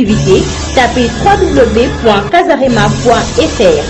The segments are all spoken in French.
exclusivité, tapez www.casarema.fr.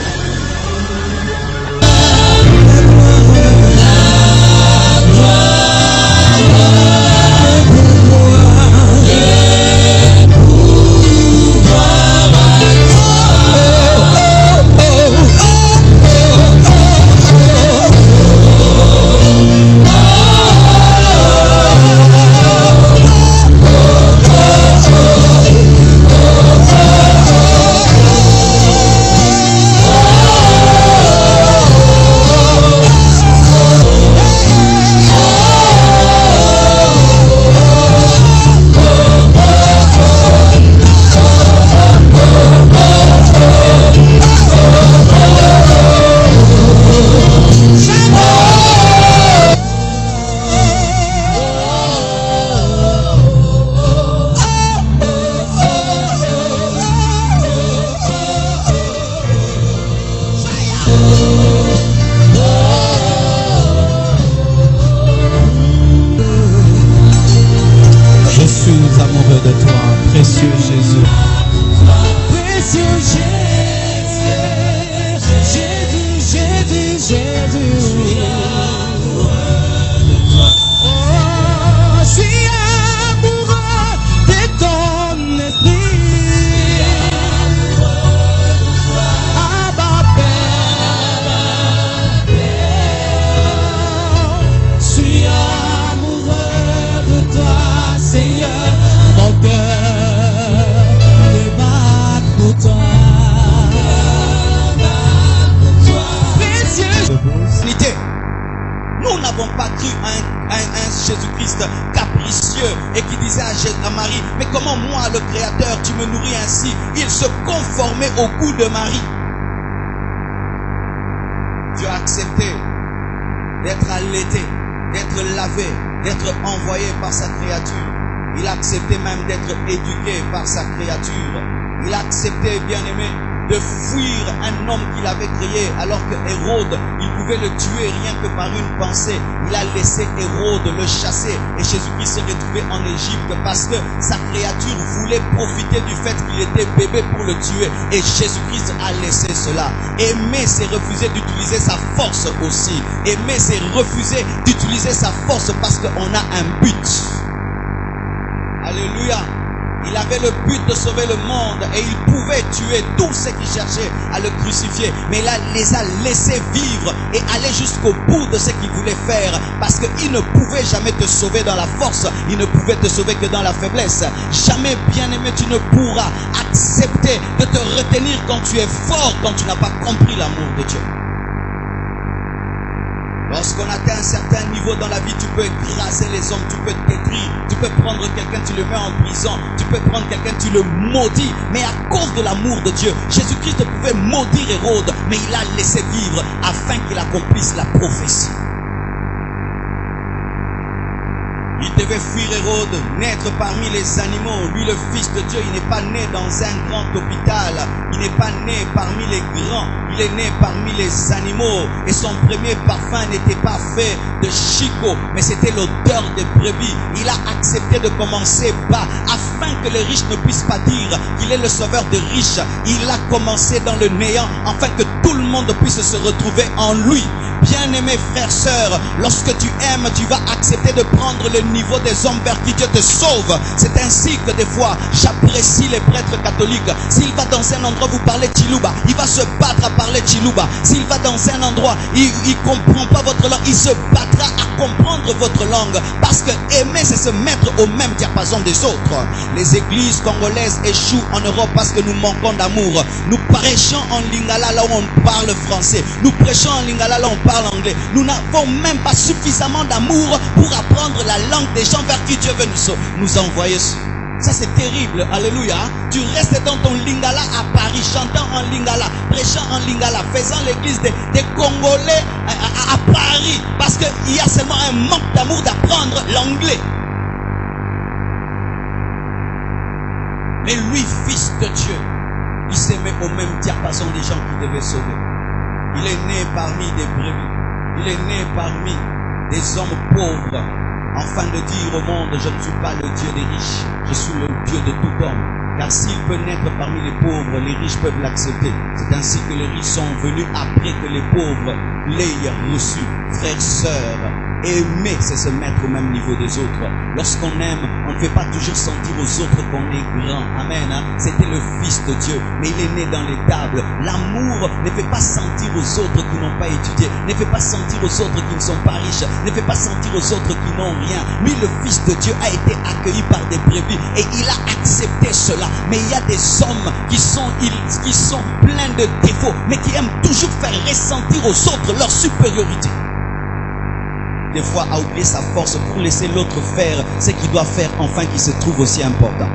Nous n'avons pas cru à un Jésus-Christ capricieux et qui disait à Marie, mais comment moi, le Créateur, tu me nourris ainsi? Il se conformait au goût de Marie. Dieu a accepté d'être allaité, d'être lavé, d'être envoyé par sa créature. Il a accepté même d'être éduqué par sa créature. Il a accepté, bien-aimé, de fuir un homme qu'il avait créé, alors que Hérode, il pouvait le tuer rien que par une pensée. Il a laissé Hérode le chasser et Jésus-Christ s'est retrouvé en Égypte parce que sa créature voulait profiter du fait qu'il était bébé pour le tuer, et Jésus-Christ a laissé cela. Aimer, c'est refuser d'utiliser sa force aussi. Aimer, c'est refuser d'utiliser sa force parce qu'on a un but. Alléluia. Il avait le but de sauver le monde et il pouvait tuer tous ceux qui cherchaient à le crucifier. Mais il les a laissés vivre et aller jusqu'au bout de ce qu'il voulait faire. Parce qu'il ne pouvait jamais te sauver dans la force. Il ne pouvait te sauver que dans la faiblesse. Jamais, bien-aimé, tu ne pourras accepter de te retenir quand tu es fort, quand tu n'as pas compris l'amour de Dieu. Lorsqu'on atteint un certain niveau dans la vie, tu peux écraser les hommes, tu peux te détruire, tu peux prendre quelqu'un, tu le mets en prison, tu peux prendre quelqu'un, tu le maudis. Mais à cause de l'amour de Dieu, Jésus-Christ pouvait maudire Hérode, mais il a laissé vivre afin qu'il accomplisse la prophétie. Il devait fuir Hérode, naître parmi les animaux. Lui, le Fils de Dieu, il n'est pas né dans un grand hôpital. Il n'est pas né parmi les grands. Il est né parmi les animaux. Et son premier parfum n'était pas fait de chicot, mais c'était l'odeur des brebis. Il a accepté de commencer bas, afin que les riches ne puissent pas dire qu'il est le sauveur des riches. Il a commencé dans le néant, afin que tout le monde puisse se retrouver en lui. Bien-aimés frères, sœurs, lorsque tu aimes, tu vas accepter de prendre le niveau des hommes vers qui Dieu te sauve. C'est ainsi que des fois, j'apprécie les prêtres catholiques. S'il va dans un endroit vous parlez Chiluba, il va se battre à parler Chiluba. S'il va dans un endroit, il comprend pas votre langue, il se battra à comprendre votre langue. Parce que aimer, c'est se mettre au même diapason des autres. Les églises congolaises échouent en Europe parce que nous manquons d'amour. Nous prêchons en lingala là où on parle français. Nous prêchons en lingala là où on parle anglais. Nous n'avons même pas suffisamment d'amour pour apprendre la langue des gens vers qui Dieu veut nous envoyer. Ça c'est terrible, alléluia. Tu restes dans ton lingala à Paris, chantant en lingala, prêchant en lingala, faisant l'église des Congolais à Paris, parce qu'il y a seulement un manque d'amour d'apprendre l'anglais. Mais lui, Fils de Dieu, il s'est mis au même diapason des gens qui devaient sauver. Il est né parmi des brebis. Il est né parmi des hommes pauvres. Afin de dire au monde, je ne suis pas le Dieu des riches. Je suis le Dieu de tout homme. Car s'il peut naître parmi les pauvres, les riches peuvent l'accepter. C'est ainsi que les riches sont venus après que les pauvres l'aient reçu. Frères, sœurs, aimer, c'est se mettre au même niveau des autres. Lorsqu'on aime, on ne fait pas toujours sentir aux autres qu'on est grand. Amen. C'était le Fils de Dieu, mais il est né dans les tables. L'amour ne fait pas sentir aux autres qui n'ont pas étudié, ne fait pas sentir aux autres qui ne sont pas riches, ne fait pas sentir aux autres qui n'ont rien. Lui, le Fils de Dieu, a été accueilli par des brebis et il a accepté cela. Mais il y a des hommes qui sont pleins de défauts, mais qui aiment toujours faire ressentir aux autres leur supériorité. Des fois à oublier sa force pour laisser l'autre faire ce qu'il doit faire, enfin qui se trouve aussi important.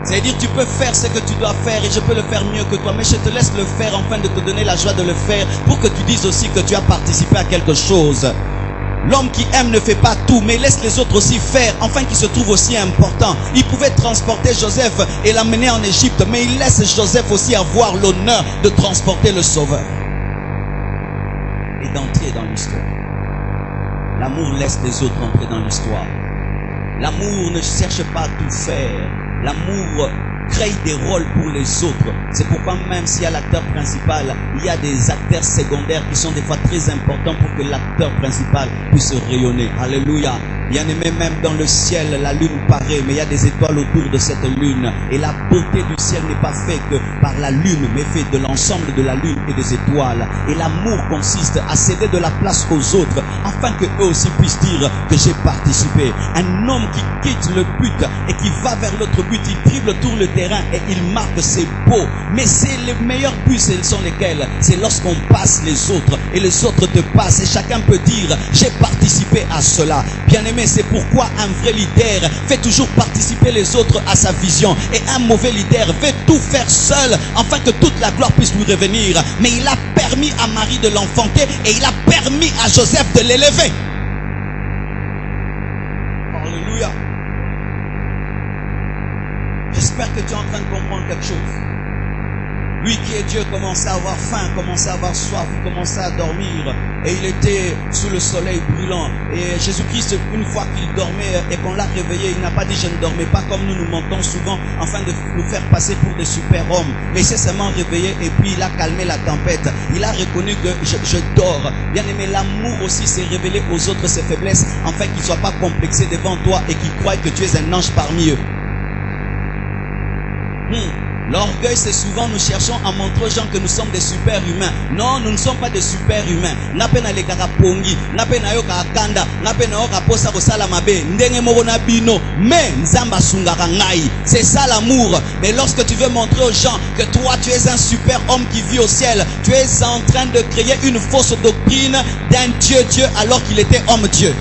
C'est-à-dire, tu peux faire ce que tu dois faire et je peux le faire mieux que toi, mais je te laisse le faire afin de te donner la joie de le faire pour que tu dises aussi que tu as participé à quelque chose. L'homme qui aime ne fait pas tout, mais laisse les autres aussi faire, afin qu'il se trouve aussi important. Il pouvait transporter Joseph et l'amener en Égypte, mais il laisse Joseph aussi avoir l'honneur de transporter le Sauveur et d'entrer dans l'histoire. L'amour laisse les autres entrer dans l'histoire. L'amour ne cherche pas à tout faire. L'amour crée des rôles pour les autres. C'est pourquoi même s'il y a l'acteur principal, il y a des acteurs secondaires qui sont des fois très importants pour que l'acteur principal puisse rayonner. Alléluia. Bien aimé, même dans le ciel, la lune paraît, mais il y a des étoiles autour de cette lune. Et la beauté du ciel n'est pas faite que par la lune, mais faite de l'ensemble de la lune et des étoiles. Et l'amour consiste à céder de la place aux autres, afin que eux aussi puissent dire que j'ai participé. Un homme qui quitte le but et qui va vers l'autre but, il dribble tout le terrain et il marque, c'est beau. Mais c'est les meilleurs buts, ce sont lesquels? C'est lorsqu'on passe les autres et les autres te passent et chacun peut dire j'ai participé à cela. Bien aimé, c'est pourquoi un vrai leader fait toujours participer les autres à sa vision. Et un mauvais leader fait tout faire seul afin que toute la gloire puisse lui revenir. Mais il a permis à Marie de l'enfanter et il a permis à Joseph de l'élever. Alléluia. J'espère que tu es en train de comprendre quelque chose. Lui qui est Dieu commençait à avoir faim, commençait à avoir soif, il commençait à dormir et il était sous le soleil brûlant. Et Jésus-Christ, une fois qu'il dormait et qu'on l'a réveillé, il n'a pas dit je ne dormais pas comme nous mentons souvent afin de nous faire passer pour des super-hommes. Mais il s'est seulement réveillé et puis il a calmé la tempête. Il a reconnu que je dors. Bien aimé, l'amour aussi s'est révélé aux autres ses faiblesses afin qu'ils ne soient pas complexés devant toi et qu'ils croient que tu es un ange parmi eux. L'orgueil, c'est souvent nous cherchons à montrer aux gens que nous sommes des super-humains. Non, nous ne sommes pas des super-humains. C'est ça l'amour. Mais lorsque tu veux montrer aux gens que toi tu es un super-homme qui vit au ciel, tu es en train de créer une fausse doctrine d'un Dieu alors qu'il était homme-Dieu.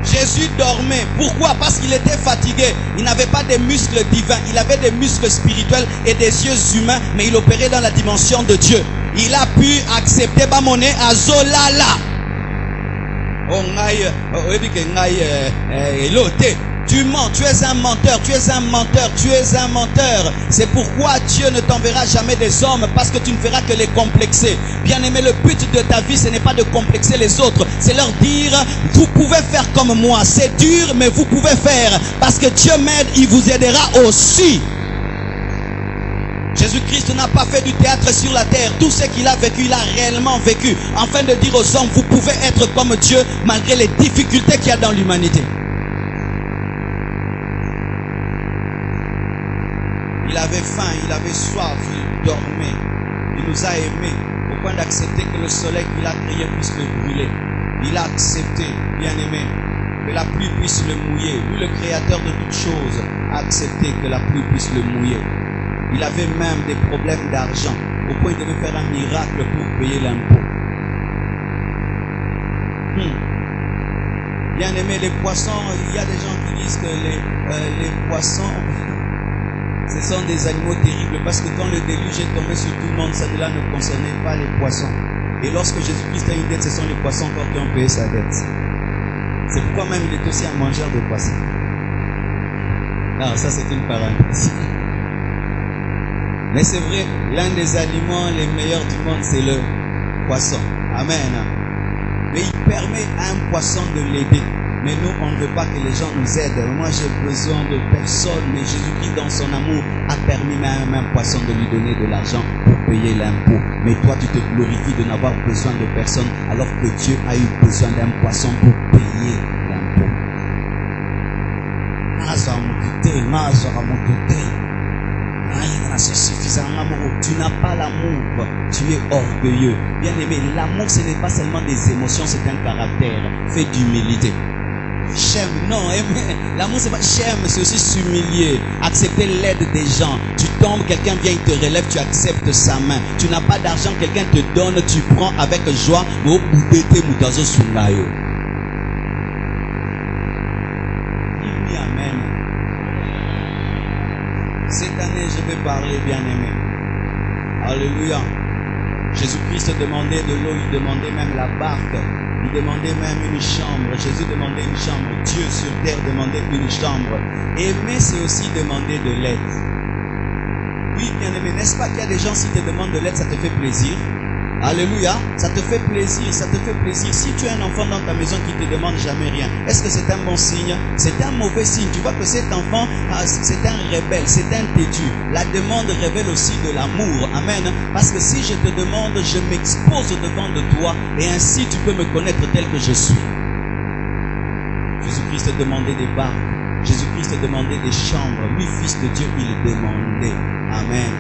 Jésus dormait. Pourquoi? Parce qu'il était fatigué. Il n'avait pas des muscles divins. Il avait des muscles spirituels et des yeux humains, mais il opérait dans la dimension de Dieu. Il a pu accepter Bamone à Zolala. Tu mens, tu es un menteur, tu es un menteur, tu es un menteur. C'est pourquoi Dieu ne t'enverra jamais des hommes, parce que tu ne feras que les complexer. Bien aimé, le but de ta vie, ce n'est pas de complexer les autres, c'est leur dire, vous pouvez faire comme moi. C'est dur, mais vous pouvez faire, parce que Dieu m'aide, il vous aidera aussi. Jésus-Christ n'a pas fait du théâtre sur la terre. Tout ce qu'il a vécu, il a réellement vécu, afin de dire aux hommes, vous pouvez être comme Dieu, malgré les difficultés qu'il y a dans l'humanité. Il avait faim, il avait soif, il dormait. Il nous a aimés au point d'accepter que le soleil qu'il a créé puisse le brûler. Il a accepté, bien aimé, que la pluie puisse le mouiller. Lui, le créateur de toutes choses, a accepté que la pluie puisse le mouiller. Il avait même des problèmes d'argent, au point de faire un miracle pour payer l'impôt. Bien aimé, les poissons, il y a des gens qui disent que les poissons... Ce sont des animaux terribles parce que quand le déluge est tombé sur tout le monde, cela ne concernait pas les poissons. Et lorsque Jésus-Christ a une dette, ce sont les poissons qui ont payé sa dette. C'est pourquoi même il est aussi un mangeur de poissons. Non, ça c'est une parenthèse. Mais c'est vrai, l'un des aliments les meilleurs du monde, c'est le poisson. Amen. Mais il permet à un poisson de l'aider. Mais nous, on ne veut pas que les gens nous aident. Moi, j'ai besoin de personne. Mais Jésus-Christ, dans son amour, a permis même un poisson de lui donner de l'argent pour payer l'impôt. Mais toi, tu te glorifies de n'avoir besoin de personne, alors que Dieu a eu besoin d'un poisson pour payer l'impôt. C'est suffisant. Tu n'as pas l'amour, tu es orgueilleux. Bien aimé, l'amour, ce n'est pas seulement des émotions, c'est un caractère fait d'humilité. J'aime, non, aimer. L'amour, c'est pas j'aime, c'est aussi s'humilier, accepter l'aide des gens. Tu tombes, quelqu'un vient, il te relève, tu acceptes sa main. Tu n'as pas d'argent, quelqu'un te donne, tu prends avec joie. Dis oui, amen. Cette année, je vais parler, bien-aimé. Alléluia. Jésus-Christ demandait de l'eau, il demandait même la barque. Il demandait même une chambre. Jésus demandait une chambre. Dieu sur terre demandait une chambre. Aimer, c'est aussi demander de l'aide. Oui, bien-aimé, n'est-ce pas qu'il y a des gens, si tu te demandes de l'aide, ça te fait plaisir? Alléluia, ça te fait plaisir, ça te fait plaisir. Si tu as un enfant dans ta maison qui ne te demande jamais rien, est-ce que c'est un bon signe? C'est un mauvais signe. Tu vois que cet enfant, c'est un rebelle, c'est un têtu. La demande révèle aussi de l'amour. Amen. Parce que si je te demande, je m'expose devant de toi et ainsi tu peux me connaître tel que je suis. Jésus-Christ demandait des barques. Jésus-Christ demandait des chambres. Lui, fils de Dieu, il demandait. Amen.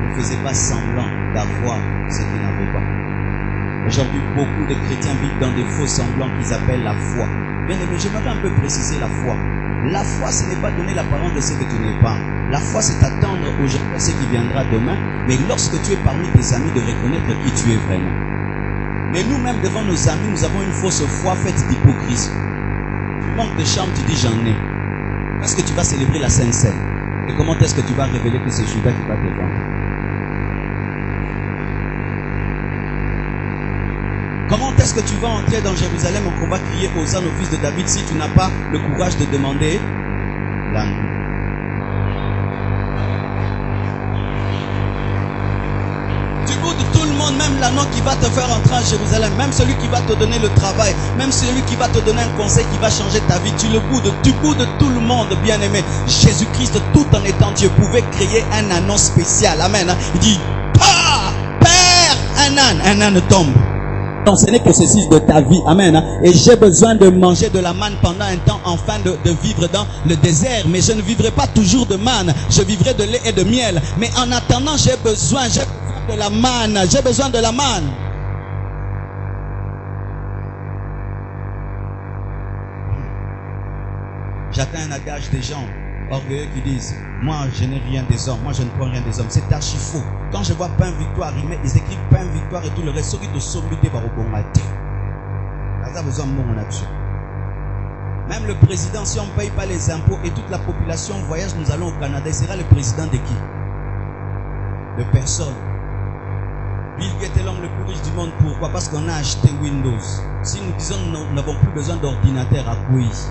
Il ne faisait pas semblant d'avoir ce qu'il n'avait pas. Aujourd'hui, beaucoup de chrétiens vivent dans des faux semblants qu'ils appellent la foi. Bien aimé, j'aimerais un peu préciser la foi. La foi, ce n'est pas donner l'apparence de ce que tu n'es pas. La foi, c'est attendre aujourd'hui à ce qui viendra demain. Mais lorsque tu es parmi tes amis, de reconnaître qui tu es vraiment. Mais nous-mêmes, devant nos amis, nous avons une fausse foi faite d'hypocrisie. Tu manques de chambre, tu dis j'en ai. Parce que tu vas célébrer la Sainte-Seine. Et comment est-ce que tu vas révéler que c'est Judas qui va te vendre? Comment est-ce que tu vas entrer dans Jérusalem et qu'on va crier Hosanna au fils de David si tu n'as pas le courage de demander l'amour? Tu boudes tout le monde, même l'anneau qui va te faire entrer en Jérusalem, même celui qui va te donner le travail, même celui qui va te donner un conseil qui va changer ta vie. Tu le boudes, tu boudes tout le monde, bien aimé. Jésus-Christ, tout en étant Dieu, pouvait créer un anneau spécial. Amen. Il dit, Père, un âne tombe. Non, ce n'est que ceci de ta vie. Amen. Et j'ai besoin de manger de la manne pendant un temps, afin de vivre dans le désert. Mais je ne vivrai pas toujours de manne. Je vivrai de lait et de miel. Mais en attendant, j'ai besoin de la manne. J'ai besoin de la manne. J'atteins un adage des gens orgueilleux qui disent, moi je n'ai rien des hommes, moi je ne prends rien des hommes. C'est archi faux. Quand je vois pain victoire, ils écrivent pain victoire et tout le reste. De sommité par Obongate. Ça a besoin de mon là-dessus. Même le président, si on ne paye pas les impôts et toute la population voyage, nous allons au Canada. Il sera le président de qui? De personne. Bill Gates est l'homme le plus riche du monde. Pourquoi? Parce qu'on a acheté Windows. Si nous disons que nous n'avons plus besoin d'ordinateur à quiz.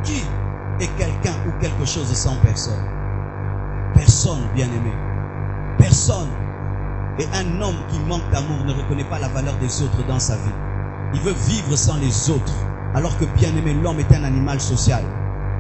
Qui est quelqu'un ou quelque chose sans personne? Personne, bien-aimé. Personne. Et un homme qui manque d'amour ne reconnaît pas la valeur des autres dans sa vie. Il veut vivre sans les autres. Alors que, bien-aimé, l'homme est un animal social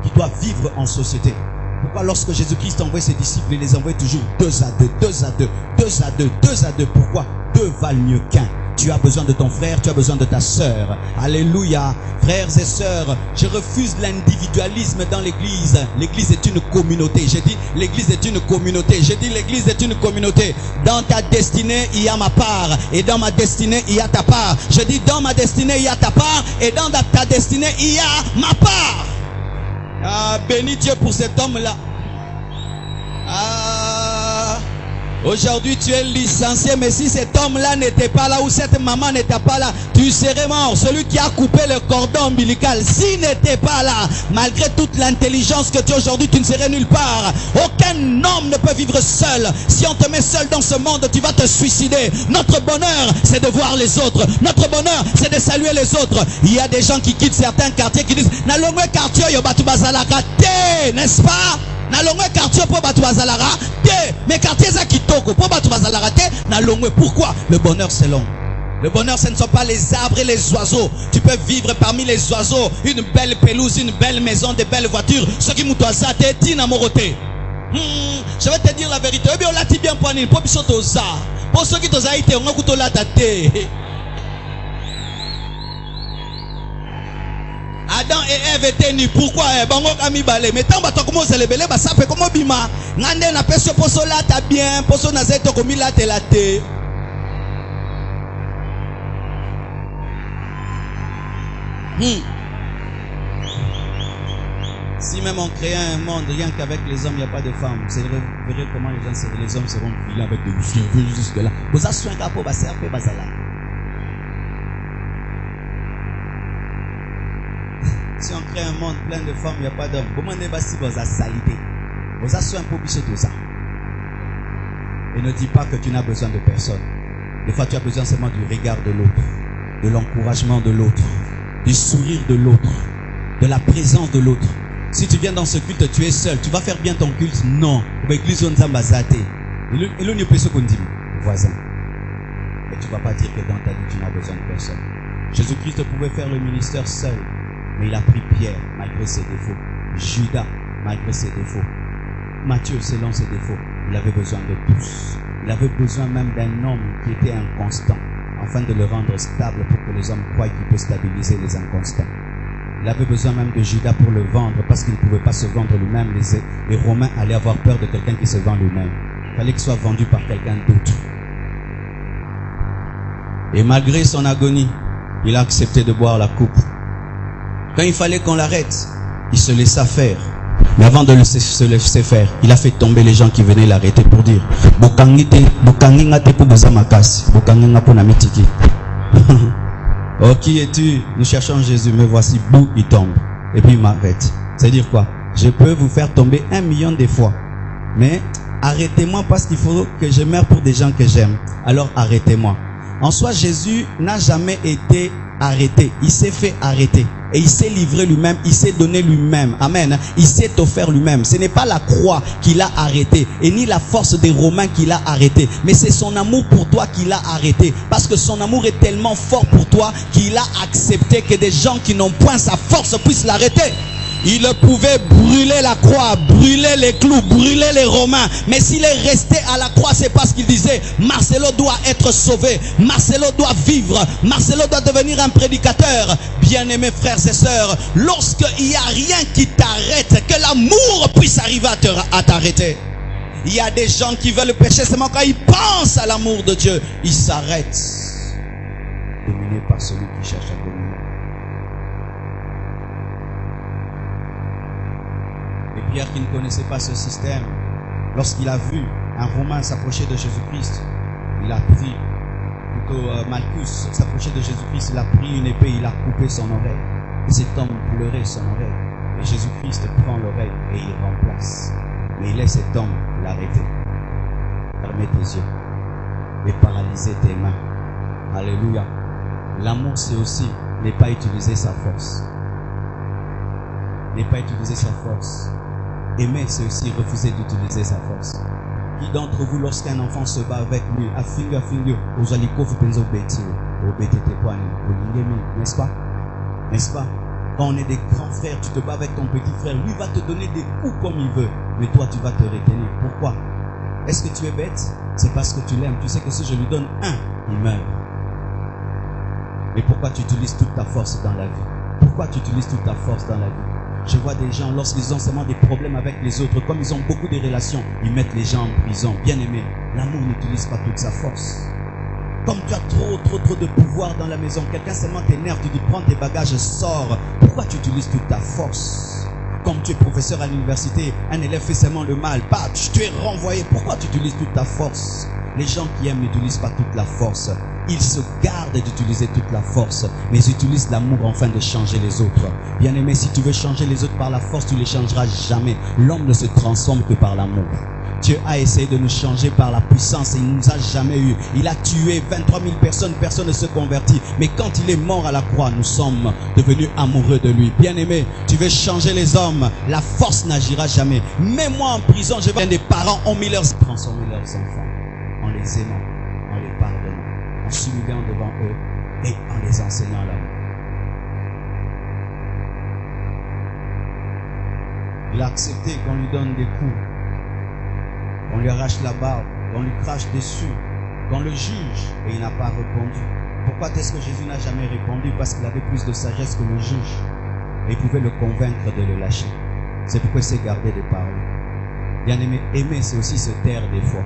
qui doit vivre en société. Pourquoi lorsque Jésus-Christ envoie ses disciples, il les envoie toujours 2 à 2, 2 à 2, 2 à 2, 2 à 2. Pourquoi? 2 valent mieux qu'un. Tu as besoin de ton frère, tu as besoin de ta sœur. Alléluia. Frères et sœurs, je refuse l'individualisme dans l'église. L'église est une communauté. J'ai dit, l'église est une communauté. J'ai dit, l'église est une communauté. Dans ta destinée, il y a ma part. Et dans ma destinée, il y a ta part. Je dis, dans ma destinée, il y a ta part. Et dans ta destinée, il y a ma part. Ah, bénis Dieu pour cet homme-là. Aujourd'hui, tu es licencié, mais si cet homme-là n'était pas là ou cette maman n'était pas là, tu serais mort. Celui qui a coupé le cordon ombilical, s'il n'était pas là, malgré toute l'intelligence que tu as aujourd'hui, tu ne serais nulle part. Aucun homme ne peut vivre seul. Si on te met seul dans ce monde, tu vas te suicider. Notre bonheur, c'est de voir les autres. Notre bonheur, c'est de saluer les autres. Il y a des gens qui quittent certains quartiers qui disent, Nalongwe quartier yo batu bazalaka te, n'est-ce pas? Nalongwe quartier pour batu bazalara te, mais quartier za kitoko pour batu bazalara te, nalongwe. Pourquoi? Le bonheur c'est long. Le bonheur, ce ne sont pas les arbres et les oiseaux. Tu peux vivre parmi les oiseaux, une belle pelouse, une belle maison, des belles voitures. Ce qui m'outoisa, t'es dit Moroté. Je vais te dire la vérité. On l'a dit bien pour nous. Pour ceux qui t'ont été, on a couteau la date. Adam et Ève étaient nus. Pourquoi? Bango ami balé. Mais tant que comment c'est le belé, ça fait comme bima. Nande na peso poso là ta bien, poso na zeto comme la te la te. Si même on créait un monde rien qu'avec les hommes, il n'y a pas de femmes, vous verrez comment les hommes seront vilains avec de cheveux jusque là. Vous avez soin qu'à pour faire peu bazala. Si on crée un monde plein de femmes, il n'y a pas d'hommes. Comment ne pas si vous avez salité? Vous avez soin pour bicher tout ça. Et ne dis pas que tu n'as besoin de personne. Des fois, tu as besoin seulement du regard de l'autre, de l'encouragement de l'autre, du sourire de l'autre, de la présence de l'autre. Si tu viens dans ce culte, tu es seul. Tu vas faire bien ton culte? Non. L'église on zambazate. Et l'on ne peut se conduire, voisin. Mais tu ne vas pas dire que dans ta vie, tu n'as besoin de personne. Jésus-Christ pouvait faire le ministère seul. Mais il a pris Pierre, malgré ses défauts. Judas, malgré ses défauts. Matthieu, selon ses défauts. Il avait besoin de tous. Il avait besoin même d'un homme qui était inconstant, afin de le rendre stable pour que les hommes croient qu'il peut stabiliser les inconstants. Il avait besoin même de Judas pour le vendre, parce qu'il ne pouvait pas se vendre lui-même. Les Romains allaient avoir peur de quelqu'un qui se vend lui-même. Il fallait qu'il soit vendu par quelqu'un d'autre. Et malgré son agonie, il a accepté de boire la coupe. Quand il fallait qu'on l'arrête, il se laissa faire. Mais avant de se laisser faire, il a fait tomber les gens qui venaient l'arrêter pour dire oh, qui es-tu? Nous cherchons Jésus, mais voici, boum, il tombe. Et puis il m'arrête. C'est-à-dire quoi? Je peux vous faire tomber 1 million de fois. Mais arrêtez-moi parce qu'il faut que je meure pour des gens que j'aime. Alors arrêtez-moi. En soi, Jésus n'a jamais été arrêté. Il s'est fait arrêter. Et il s'est livré lui-même, il s'est donné lui-même. Amen. Il s'est offert lui-même. Ce n'est pas la croix qui l'a arrêté, et ni la force des Romains qui l'a arrêté, mais c'est son amour pour toi qui l'a arrêté. Parce que son amour est tellement fort pour toi qu'il a accepté que des gens qui n'ont point sa force puissent l'arrêter. Il pouvait brûler la croix, brûler les clous, brûler les Romains. Mais s'il est resté à la croix, c'est parce qu'il disait Marcelo doit être sauvé, Marcelo doit vivre, Marcelo doit devenir un prédicateur. Bien-aimés frères et sœurs, lorsqu'il n'y a rien qui t'arrête, que l'amour puisse arriver à t'arrêter. Il y a des gens qui veulent pécher seulement quand ils pensent à l'amour de Dieu, ils s'arrêtent. Dominé par celui qui cherche à dominer. Et Pierre, qui ne connaissait pas ce système, lorsqu'il a vu un Romain s'approcher de Jésus-Christ, il a pris, plutôt Malchus s'approcher de Jésus-Christ, il a pris une épée, il a coupé son oreille. Et cet homme pleurait son oreille. Et Jésus-Christ prend l'oreille et il remplace. Mais il laisse cet homme l'arrêter. Fermez tes yeux et paralyser tes mains. Alléluia. L'amour, c'est aussi ne pas utiliser sa force. Ne pas utiliser sa force. Aimer, c'est aussi refuser d'utiliser sa force. Qui d'entre vous, lorsqu'un enfant se bat avec lui, à finger, aux alicos, vous pensez au bêtisier, au BTT, n'est-ce pas? N'est-ce pas? Quand on est des grands frères, tu te bats avec ton petit frère, lui va te donner des coups comme il veut, mais toi tu vas te retenir. Pourquoi? Est-ce que tu es bête? C'est parce que tu l'aimes. Tu sais que si je lui donne un, il meurt. Mais pourquoi tu utilises toute ta force dans la vie? Pourquoi tu utilises toute ta force dans la vie? Je vois des gens, lorsqu'ils ont seulement des problèmes avec les autres, comme ils ont beaucoup de relations, ils mettent les gens en prison. Bien aimé, l'amour n'utilise pas toute sa force. Comme tu as trop de pouvoir dans la maison, quelqu'un seulement t'énerve, tu dis prends tes bagages, sors. Pourquoi tu utilises toute ta force? Comme tu es professeur à l'université, un élève fait seulement le mal, tu es renvoyé. Pourquoi tu utilises toute ta force? Les gens qui aiment n'utilisent pas toute la force. Ils se gardent d'utiliser toute la force, mais ils utilisent l'amour afin de changer les autres. Bien aimé, si tu veux changer les autres par la force, tu ne les changeras jamais. L'homme ne se transforme que par l'amour. Dieu a essayé de nous changer par la puissance et il ne nous a jamais eu. Il a tué 23 000 personnes, personne ne se convertit. Mais quand il est mort à la croix, nous sommes devenus amoureux de lui. Bien aimé, tu veux changer les hommes, la force n'agira jamais. Mets-moi en prison, des parents ont mis transformer leurs enfants en les aimant, en les pardonnant, en s'humiliant devant eux et en les enseignant l'amour. Il a accepté qu'on lui donne des coups, qu'on lui arrache la barbe, qu'on lui crache dessus, qu'on le juge, et il n'a pas répondu. Pourquoi est-ce que Jésus n'a jamais répondu? Parce qu'il avait plus de sagesse que le juge. Et il pouvait le convaincre de le lâcher. C'est pourquoi il s'est gardé de parler. Bien aimé, aimer, c'est aussi se taire des fois.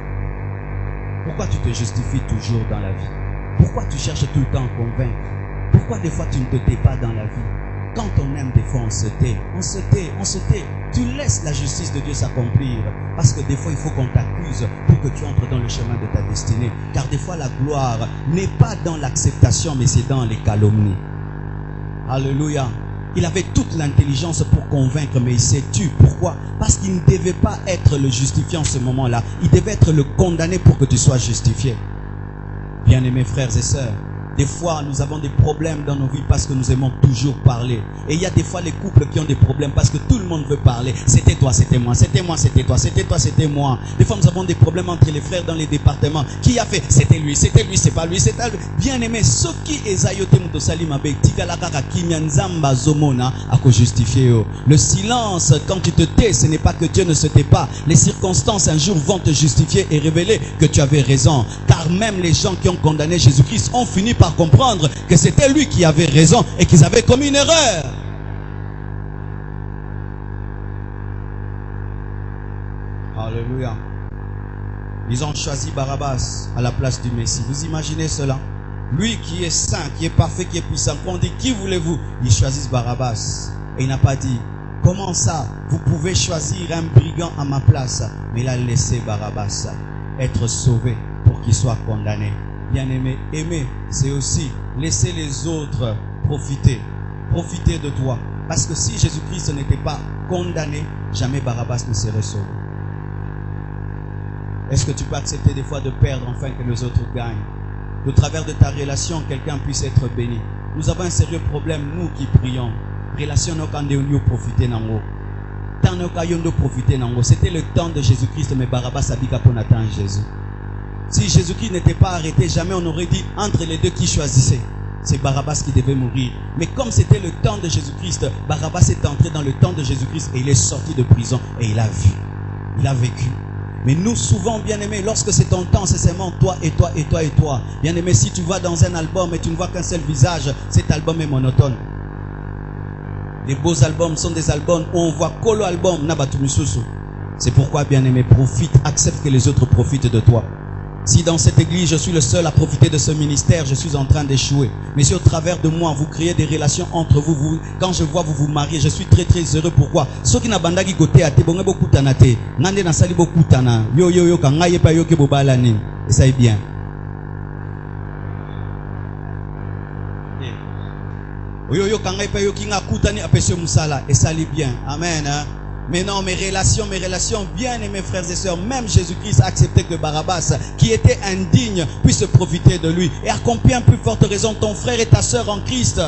Pourquoi tu te justifies toujours dans la vie? Pourquoi tu cherches tout le temps à convaincre? Pourquoi des fois tu ne te tais pas dans la vie? Quand on aime, des fois on se tait. On se tait, on se tait. Tu laisses la justice de Dieu s'accomplir. Parce que des fois il faut qu'on t'accuse pour que tu entres dans le chemin de ta destinée. Car des fois la gloire n'est pas dans l'acceptation, mais c'est dans les calomnies. Alléluia. Il avait toute l'intelligence pour convaincre, mais il s'est tu. Pourquoi? Parce qu'il ne devait pas être le justifié en ce moment-là. Il devait être le condamné pour que tu sois justifié. Bien-aimés frères et sœurs, des fois nous avons des problèmes dans nos vies parce que nous aimons toujours parler. Et il y a des fois les couples qui ont des problèmes parce que tout le monde veut parler. C'était toi, c'était moi, c'était moi, c'était toi, c'était toi, c'était moi. Des fois nous avons des problèmes entre les frères dans les départements. Qui a fait? C'était lui, c'est pas lui, c'est lui. Bien-aimé, ce qui est ayoté mutosali mabe, tigalakaka kinyanzamba zomona à ko justifier. Le silence, quand tu te tais, ce n'est pas que Dieu ne se tait pas. Les circonstances un jour vont te justifier et révéler que tu avais raison. Car même les gens qui ont condamné Jésus-Christ ont fini par comprendre que c'était lui qui avait raison et qu'ils avaient commis une erreur. Alléluia. Ils ont choisi Barabbas à la place du Messie. Vous imaginez cela? Lui qui est saint, qui est parfait, qui est puissant. Quand on dit qui voulez-vous? Ils choisissent Barabbas. Et il n'a pas dit comment ça? Vous pouvez choisir un brigand à ma place. Mais il a laissé Barabbas être sauvé pour qu'il soit condamné. Bien-aimé, aimer, c'est aussi laisser les autres profiter de toi. Parce que si Jésus-Christ n'était pas condamné, jamais Barabbas ne serait sauvé. Est-ce que tu peux accepter des fois de perdre afin que les autres gagnent? Au travers de ta relation, quelqu'un puisse être béni. Nous avons un sérieux problème, nous qui prions. Relation no kande yo profiter nango. Tant no kayondo profiter nango. C'était le temps de Jésus-Christ, mais Barabbas habika pour attendre Jésus. Si Jésus-Christ n'était pas arrêté, jamais on aurait dit entre les deux qui choisissait. C'est Barabbas qui devait mourir. Mais comme c'était le temps de Jésus-Christ, Barabbas est entré dans le temps de Jésus-Christ et il est sorti de prison et il a vu. Il a vécu. Mais nous, souvent, bien-aimés, lorsque c'est ton temps, c'est seulement toi et toi et toi et toi. Bien-aimé, si tu vas dans un album et tu ne vois qu'un seul visage, cet album est monotone. Les beaux albums sont des albums où on voit Kolo album, Nabatumisusu. C'est pourquoi, bien-aimé, profite, accepte que les autres profitent de toi. Si dans cette église, je suis le seul à profiter de ce ministère, je suis en train d'échouer. Mais si au travers de moi, vous créez des relations entre vous, quand je vois vous marier, je suis très très heureux. Pourquoi? Ceux qui n'ont pas côté à te, bon beaucoup tanate, n'ande na sali beaucoup tana, yo yo yo kan ngaye pa yo ke bobalani, et ça est bien. Yo yo kan ngaye pa yo ki nga kutani apesio musala, et ça est bien. Amen. Hein? Mais non, mes relations, bien aimés frères et sœurs, même Jésus-Christ a accepté que Barabbas, qui était indigne, puisse profiter de lui. Et à combien plus forte raison ton frère et ta sœur en Christ?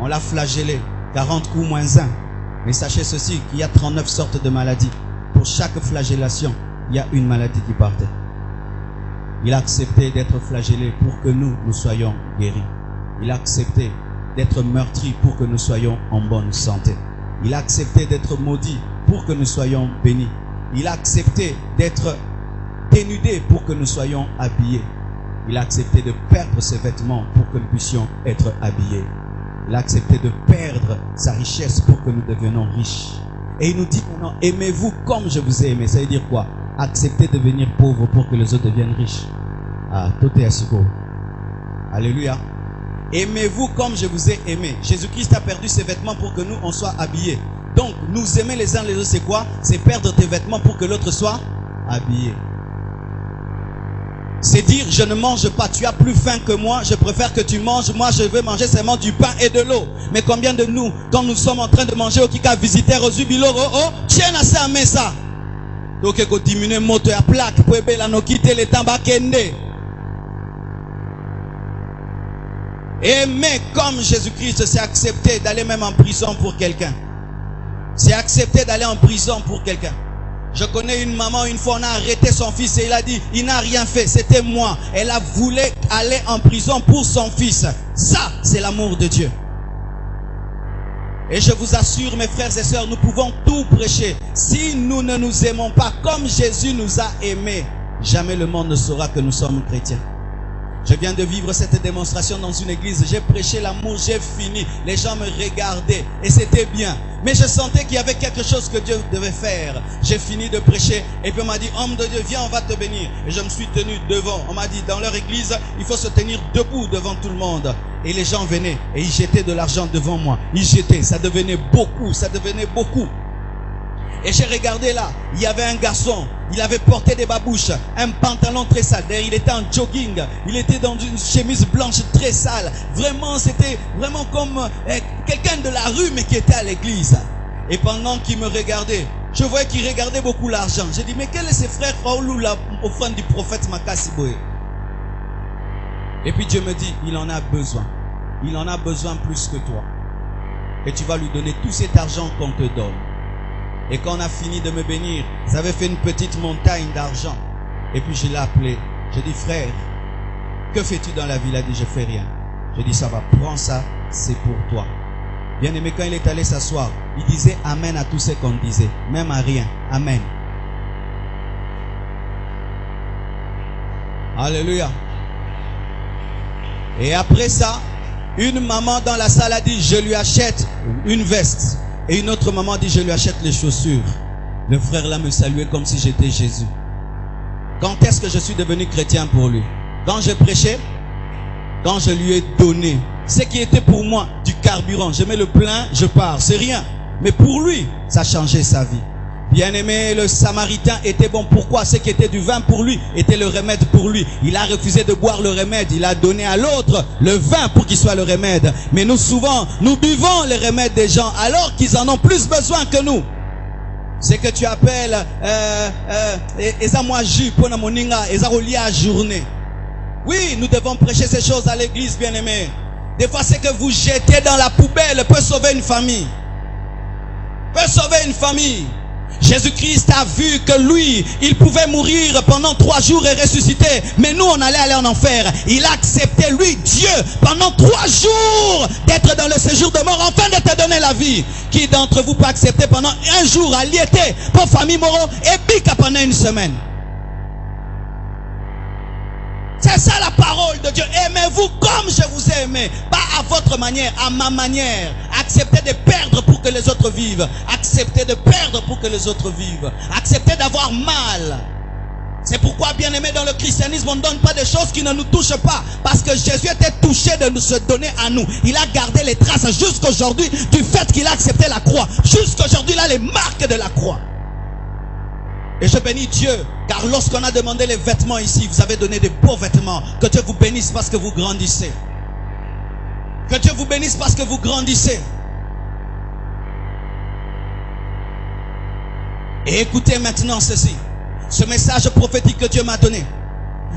On l'a flagellé, 40 coups moins 1. Mais sachez ceci, qu'il y a 39 sortes de maladies. Pour chaque flagellation, il y a une maladie qui partait. Il a accepté d'être flagellé pour que nous soyons guéris. Il a accepté d'être meurtri pour que nous soyons en bonne santé. Il a accepté d'être maudit pour que nous soyons bénis. Il a accepté d'être dénudé pour que nous soyons habillés. Il a accepté de perdre ses vêtements pour que nous puissions être habillés. Il a accepté de perdre sa richesse pour que nous devenions riches. Et il nous dit maintenant, aimez-vous comme je vous ai aimé. Ça veut dire quoi? Acceptez de devenir pauvre pour que les autres deviennent riches. Ah, tout est asiko. Alléluia. Aimez-vous comme je vous ai aimé. Jésus-Christ a perdu ses vêtements pour que nous, on soit habillés. Donc, nous aimer les uns les autres, c'est quoi? C'est perdre tes vêtements pour que l'autre soit habillé. C'est dire, je ne mange pas, tu as plus faim que moi, je préfère que tu manges, moi je veux manger seulement du pain et de l'eau. Mais combien de nous, quand nous sommes en train de manger au Kika visiteurs, au Zubiloro, tiens à ça, mais ça. Donc, il faut diminuer moto à plaque, pour la no quitter les tambakende. Aimer comme Jésus-Christ, c'est accepter d'aller même en prison pour quelqu'un. C'est accepter d'aller en prison pour quelqu'un. Je connais une maman, une fois on a arrêté son fils et il a dit, il n'a rien fait, c'était moi. Elle a voulu aller en prison pour son fils. Ça, c'est l'amour de Dieu. Et je vous assure, mes frères et sœurs, nous pouvons tout prêcher. Si nous ne nous aimons pas comme Jésus nous a aimés, jamais le monde ne saura que nous sommes chrétiens. Je viens de vivre cette démonstration dans une église. J'ai prêché l'amour, j'ai fini. Les gens me regardaient et c'était bien. Mais je sentais qu'il y avait quelque chose que Dieu devait faire. J'ai fini de prêcher et puis on m'a dit, homme de Dieu, viens, on va te bénir. Et je me suis tenu devant. On m'a dit, dans leur église, il faut se tenir debout devant tout le monde. Et les gens venaient et ils jetaient de l'argent devant moi. Ils jetaient, ça devenait beaucoup, ça devenait beaucoup. Et j'ai regardé là, il y avait un garçon, il avait porté des babouches, un pantalon très sale, d'ailleurs il était en jogging, il était dans une chemise blanche très sale, vraiment c'était vraiment comme quelqu'un de la rue mais qui était à l'église. Et pendant qu'il me regardait, je voyais qu'il regardait beaucoup l'argent. J'ai dit, mais quel est ce frère Raoul ou l'offrande du prophète Makasiboé? Et puis Dieu me dit, il en a besoin plus que toi. Et tu vas lui donner tout cet argent qu'on te donne. Et quand on a fini de me bénir, ça avait fait une petite montagne d'argent. Et puis je l'ai appelé. Je dis, frère, que fais-tu dans la vie? Il a dit, je fais rien. Je dis, ça va, prends ça, c'est pour toi. Bien aimé, quand il est allé s'asseoir, il disait amen à tout ce qu'on disait, même à rien. Amen. Alléluia. Et après ça, une maman dans la salle a dit, je lui achète une veste. Et une autre maman dit, je lui achète les chaussures. Le frère là me saluait comme si j'étais Jésus. Quand est-ce que je suis devenu chrétien pour lui? Quand je prêchais, quand je lui ai donné ce qui était pour moi du carburant. Je mets le plein, je pars, c'est rien. Mais pour lui, ça a changé sa vie. Bien-aimé, le Samaritain était bon. Pourquoi? Ce qui était du vin pour lui était le remède pour lui. Il a refusé de boire le remède. Il a donné à l'autre le vin pour qu'il soit le remède. Mais nous, souvent, nous buvons les remèdes des gens alors qu'ils en ont plus besoin que nous. C'est que tu appelles journée. Oui, nous devons prêcher ces choses à l'église, bien-aimé. Des fois, ce que vous jetez dans la poubelle peut sauver une famille. Peut sauver une famille. Jésus-Christ a vu que lui, il pouvait mourir pendant 3 jours et ressusciter. Mais nous, on allait aller en enfer. Il a accepté, lui, Dieu, pendant 3 jours d'être dans le séjour de mort, afin de te donner la vie. Qui d'entre vous peut accepter pendant 1 jour à liété pour famille moro et bica pendant 1 semaine? C'est ça la parole de Dieu. Aimez-vous comme je vous ai aimé. Pas à votre manière, à ma manière. Acceptez de perdre pour que les autres vivent. Acceptez de perdre pour que les autres vivent. Acceptez d'avoir mal. C'est pourquoi, bien aimé, dans le christianisme, on ne donne pas des choses qui ne nous touchent pas. Parce que Jésus était touché de nous se donner à nous. Il a gardé les traces jusqu'aujourd'hui du fait qu'il a accepté la croix. Jusqu'aujourd'hui, il a les marques de la croix. Et je bénis Dieu, car lorsqu'on a demandé les vêtements ici, vous avez donné des beaux vêtements. Que Dieu vous bénisse parce que vous grandissez. Que Dieu vous bénisse parce que vous grandissez. Et écoutez maintenant ceci. Ce message prophétique que Dieu m'a donné.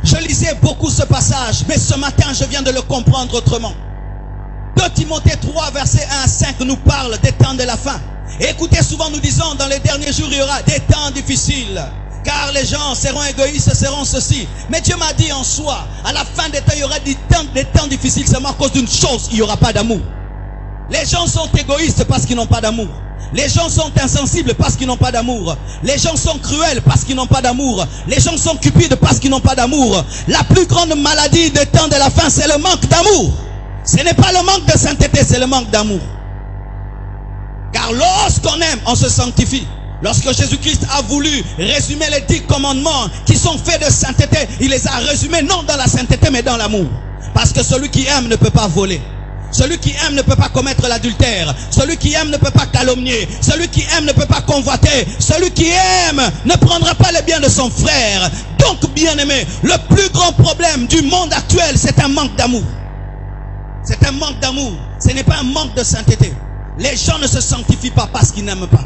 Je lisais beaucoup ce passage, mais ce matin, je viens de le comprendre autrement. 2 Timothée 3, verset 1 à 5 nous parle des temps de la fin. Et écoutez, souvent nous disons, dans les derniers jours, il y aura des temps difficiles. Car les gens seront égoïstes, seront ceci. Mais Dieu m'a dit en soi, à la fin des temps, il y aura des temps difficiles seulement à cause d'une chose, il n'y aura pas d'amour. Les gens sont égoïstes parce qu'ils n'ont pas d'amour. Les gens sont insensibles parce qu'ils n'ont pas d'amour. Les gens sont cruels parce qu'ils n'ont pas d'amour. Les gens sont cupides parce qu'ils n'ont pas d'amour. La plus grande maladie des temps de la fin, c'est le manque d'amour. Ce n'est pas le manque de sainteté, c'est le manque d'amour. Car lorsqu'on aime, on se sanctifie. Lorsque Jésus-Christ a voulu résumer les 10 commandements qui sont faits de sainteté, il les a résumés non dans la sainteté mais dans l'amour. Parce que celui qui aime ne peut pas voler. Celui qui aime ne peut pas commettre l'adultère. Celui qui aime ne peut pas calomnier. Celui qui aime ne peut pas convoiter. Celui qui aime ne prendra pas les biens de son frère. Donc, bien-aimé, le plus grand problème du monde actuel, c'est un manque d'amour. C'est un manque d'amour. Ce n'est pas un manque de sainteté. Les gens ne se sanctifient pas parce qu'ils n'aiment pas.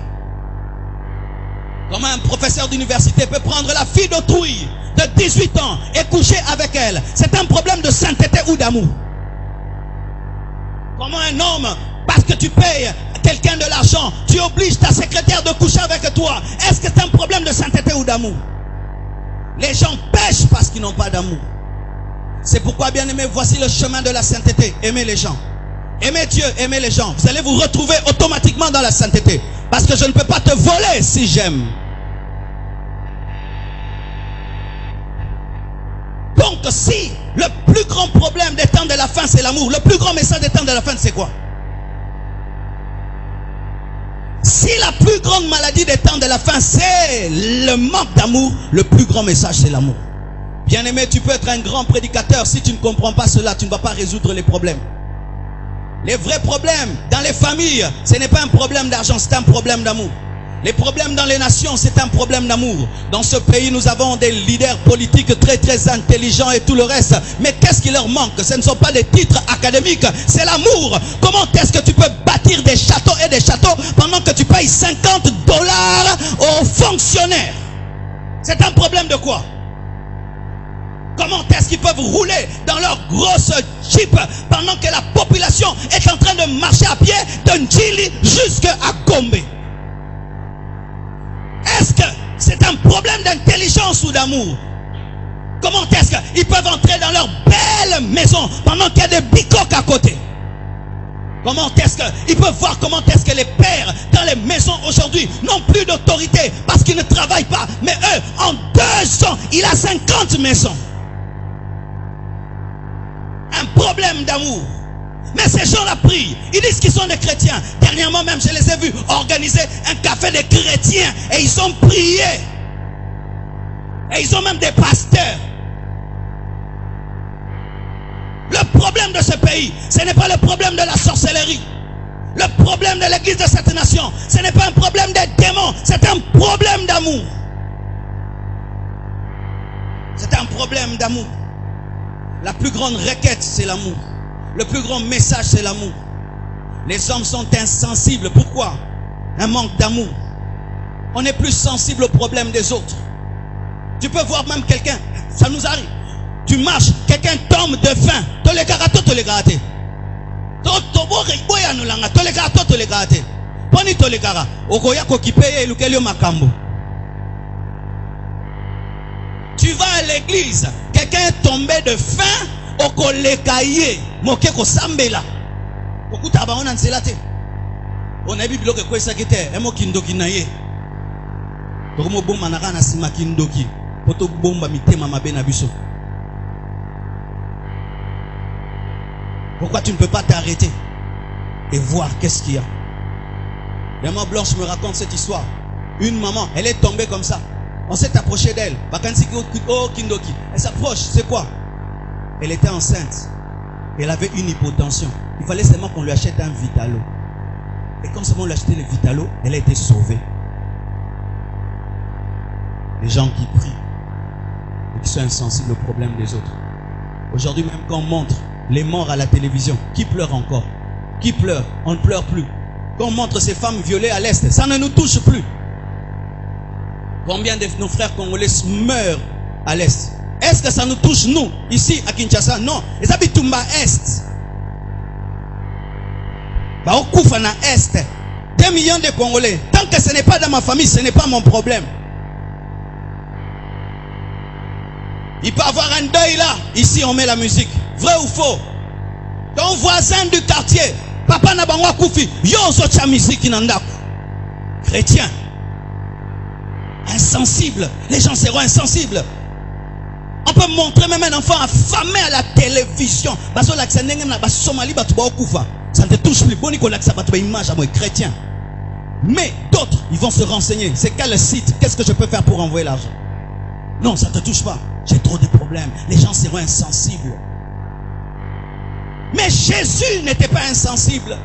Comment un professeur d'université peut prendre la fille d'autrui de 18 ans et coucher avec elle? C'est un problème de sainteté ou d'amour. Comment un homme, parce que tu payes quelqu'un de l'argent l'argent, tu obliges ta secrétaire de coucher avec toi. Est-ce que c'est un problème de sainteté ou d'amour? Les gens pêchent parce qu'ils n'ont pas d'amour. C'est pourquoi, bien aimé, voici le chemin de la sainteté. Aimez les gens. Aimez Dieu, aimez les gens. Vous allez vous retrouver automatiquement dans la sainteté. Parce que je ne peux pas te voler si j'aime. Donc si le plus grand problème des temps de la fin c'est l'amour, le plus grand message des temps de la fin c'est quoi? Si la plus grande maladie des temps de la fin c'est le manque d'amour, le plus grand message c'est l'amour. Bien aimé, tu peux être un grand prédicateur, si tu ne comprends pas cela, tu ne vas pas résoudre les problèmes. Les vrais problèmes dans les familles, ce n'est pas un problème d'argent, c'est un problème d'amour. Les problèmes dans les nations, c'est un problème d'amour. Dans ce pays, nous avons des leaders politiques très très intelligents et tout le reste. Mais qu'est-ce qui leur manque? Ce ne sont pas des titres académiques, c'est l'amour. Comment est-ce que tu peux bâtir des châteaux et des châteaux pendant que tu payes $50 aux fonctionnaires? C'est un problème de quoi? Comment est-ce qu'ils peuvent rouler dans leur grosse Jeep pendant que la population est en train de marcher à pied de Ndjili jusqu'à Gombe? Est-ce que c'est un problème d'intelligence ou d'amour? Comment est-ce qu'ils peuvent entrer dans leur belle maison pendant qu'il y a des bicoques à côté? Comment est-ce qu'ils peuvent voir comment est-ce que les pères dans les maisons aujourd'hui n'ont plus d'autorité parce qu'ils ne travaillent pas? Mais eux, en 2 ans, il a 50 maisons. Un problème d'amour. Mais ces gens-là prient. Ils disent qu'ils sont des chrétiens. Dernièrement même, je les ai vus organiser un café des chrétiens. Et ils ont prié. Et ils ont même des pasteurs. Le problème de ce pays, ce n'est pas le problème de la sorcellerie. Le problème de l'église de cette nation, ce n'est pas un problème des démons. C'est un problème d'amour. C'est un problème d'amour. La plus grande requête, c'est l'amour. Le plus grand message, c'est l'amour. Les hommes sont insensibles. Pourquoi? Un manque d'amour. On est plus sensible aux problèmes des autres. Tu peux voir même quelqu'un, ça nous arrive. Tu marches, quelqu'un tombe de faim. Tu les garato, tu les garaté. Tu vas à l'église, quelqu'un est tombé de faim. Okolekaye mokeko sambela okuta ba ona nselate ona bibilo ke kwesa kete emo kindoki na ye tokomo bomba na kana sima kindoki poto bomba mitema mabe na biso. Pourquoi tu ne peux pas t'arrêter et voir qu'est-ce qu'il y a? Maman Blanche me raconte cette histoire. Une maman, elle est tombée comme ça. On s'est approché d'elle. Bakansi oh kindoki. Elle s'approche, c'est quoi? Elle était enceinte. Elle avait une hypotension. Il fallait seulement qu'on lui achète un Vitalo. Et quand seulement on lui achetait le Vitalo, elle a été sauvée. Les gens qui prient et qui sont insensibles aux problèmes des autres. Aujourd'hui même quand on montre les morts à la télévision, qui pleure encore? Qui pleure? On ne pleure plus. Quand on montre ces femmes violées à l'Est, ça ne nous touche plus. Combien de nos frères congolais meurent à l'Est? Est-ce que ça nous touche nous, ici à Kinshasa? Non. Les habitants Est. Baokoufa na Est. 2 millions de Congolais. Tant que ce n'est pas dans ma famille, ce n'est pas mon problème. Il peut y avoir un deuil là. Ici, on met la musique. Vrai ou faux? Ton voisin du quartier, papa na bangwa koufi, yo socha musique inandaku. Chrétien. Insensible. Les gens seront insensibles. On peut montrer même un enfant affamé à la télévision. Ça ne te touche plus. Chrétien. Mais d'autres, ils vont se renseigner. C'est quel site? Qu'est-ce que je peux faire pour envoyer l'argent? Non, ça ne te touche pas. J'ai trop de problèmes. Les gens seront insensibles. Mais Jésus n'était pas insensible.